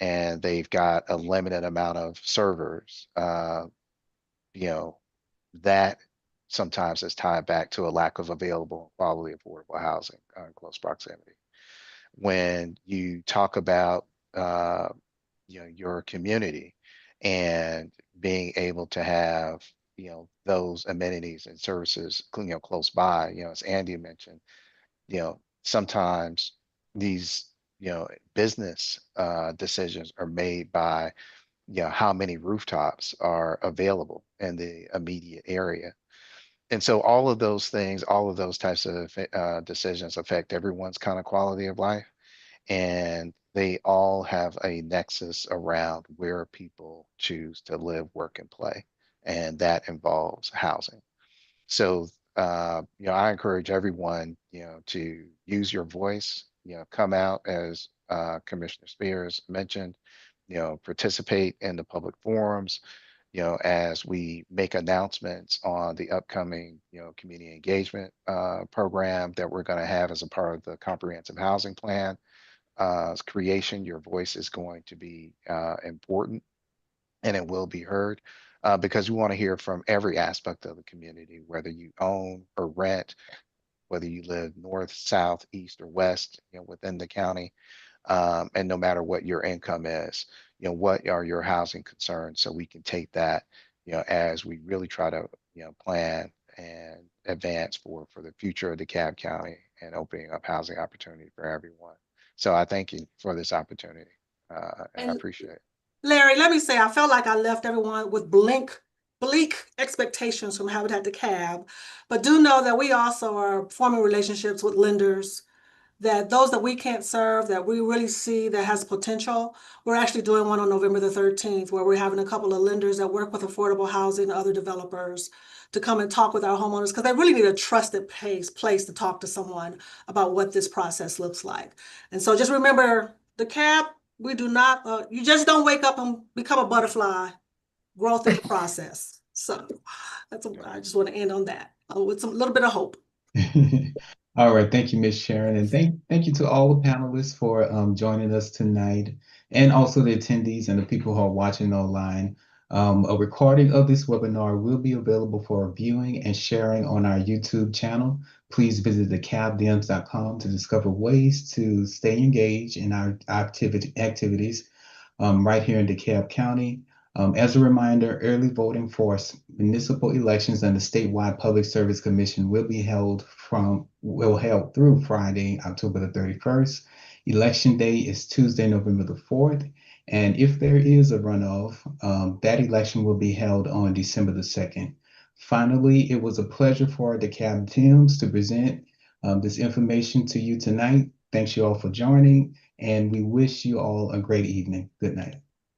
and they've got a limited amount of servers, you know, that sometimes is tied back to a lack of available quality affordable housing in close proximity. When you talk about uh, your community and being able to have those amenities and services close by, as Andy mentioned, sometimes these business decisions are made by how many rooftops are available in the immediate area. And so all of those things, all of those types of decisions affect everyone's kind of quality of life. And they all have a nexus around where people choose to live, work, and play. And that involves housing. So, I encourage everyone, to use your voice, come out as Commissioner Spears mentioned, participate in the public forums, as we make announcements on the upcoming, community engagement program that we're going to have as a part of the comprehensive housing plan creation. Your voice is going to be important, and it will be heard because we want to hear from every aspect of the community, whether you own or rent, whether you live north, south, east, or west, within the county, and no matter what your income is, what are your housing concerns, so we can take that, as we really try to, plan and advance for the future of DeKalb County and opening up housing opportunity for everyone. So I thank you for this opportunity, and I And appreciate it. Larry, let me say, I felt like I left everyone with bleak expectations from Habitat DeKalb, but do know that we also are forming relationships with lenders, that those that we can't serve, that we really see that has potential. We're actually doing one on November the 13th, where we're having a couple of lenders that work with affordable housing and other developers to come and talk with our homeowners, because they really need a trusted place to talk to someone about what this process looks like. And so just remember, DeKalb, we do not, you just don't wake up and become a butterfly. Growth is a process. So I just want to end on that with some little bit of hope. All right, thank you, Ms. Sharon, and thank you to all the panelists for joining us tonight, and also the attendees and the people who are watching online. A recording of this webinar will be available for viewing and sharing on our YouTube channel. Please visit DeKalbDems.com to discover ways to stay engaged in our activities right here in DeKalb County. As a reminder, early voting for municipal elections and the statewide Public Service Commission will held through Friday, October the 31st. Election day is Tuesday, November the 4th. And if there is a runoff, that election will be held on December the 2nd. Finally, it was a pleasure for DeKalb Dems to present this information to you tonight. Thanks you all for joining, and we wish you all a great evening. Good night.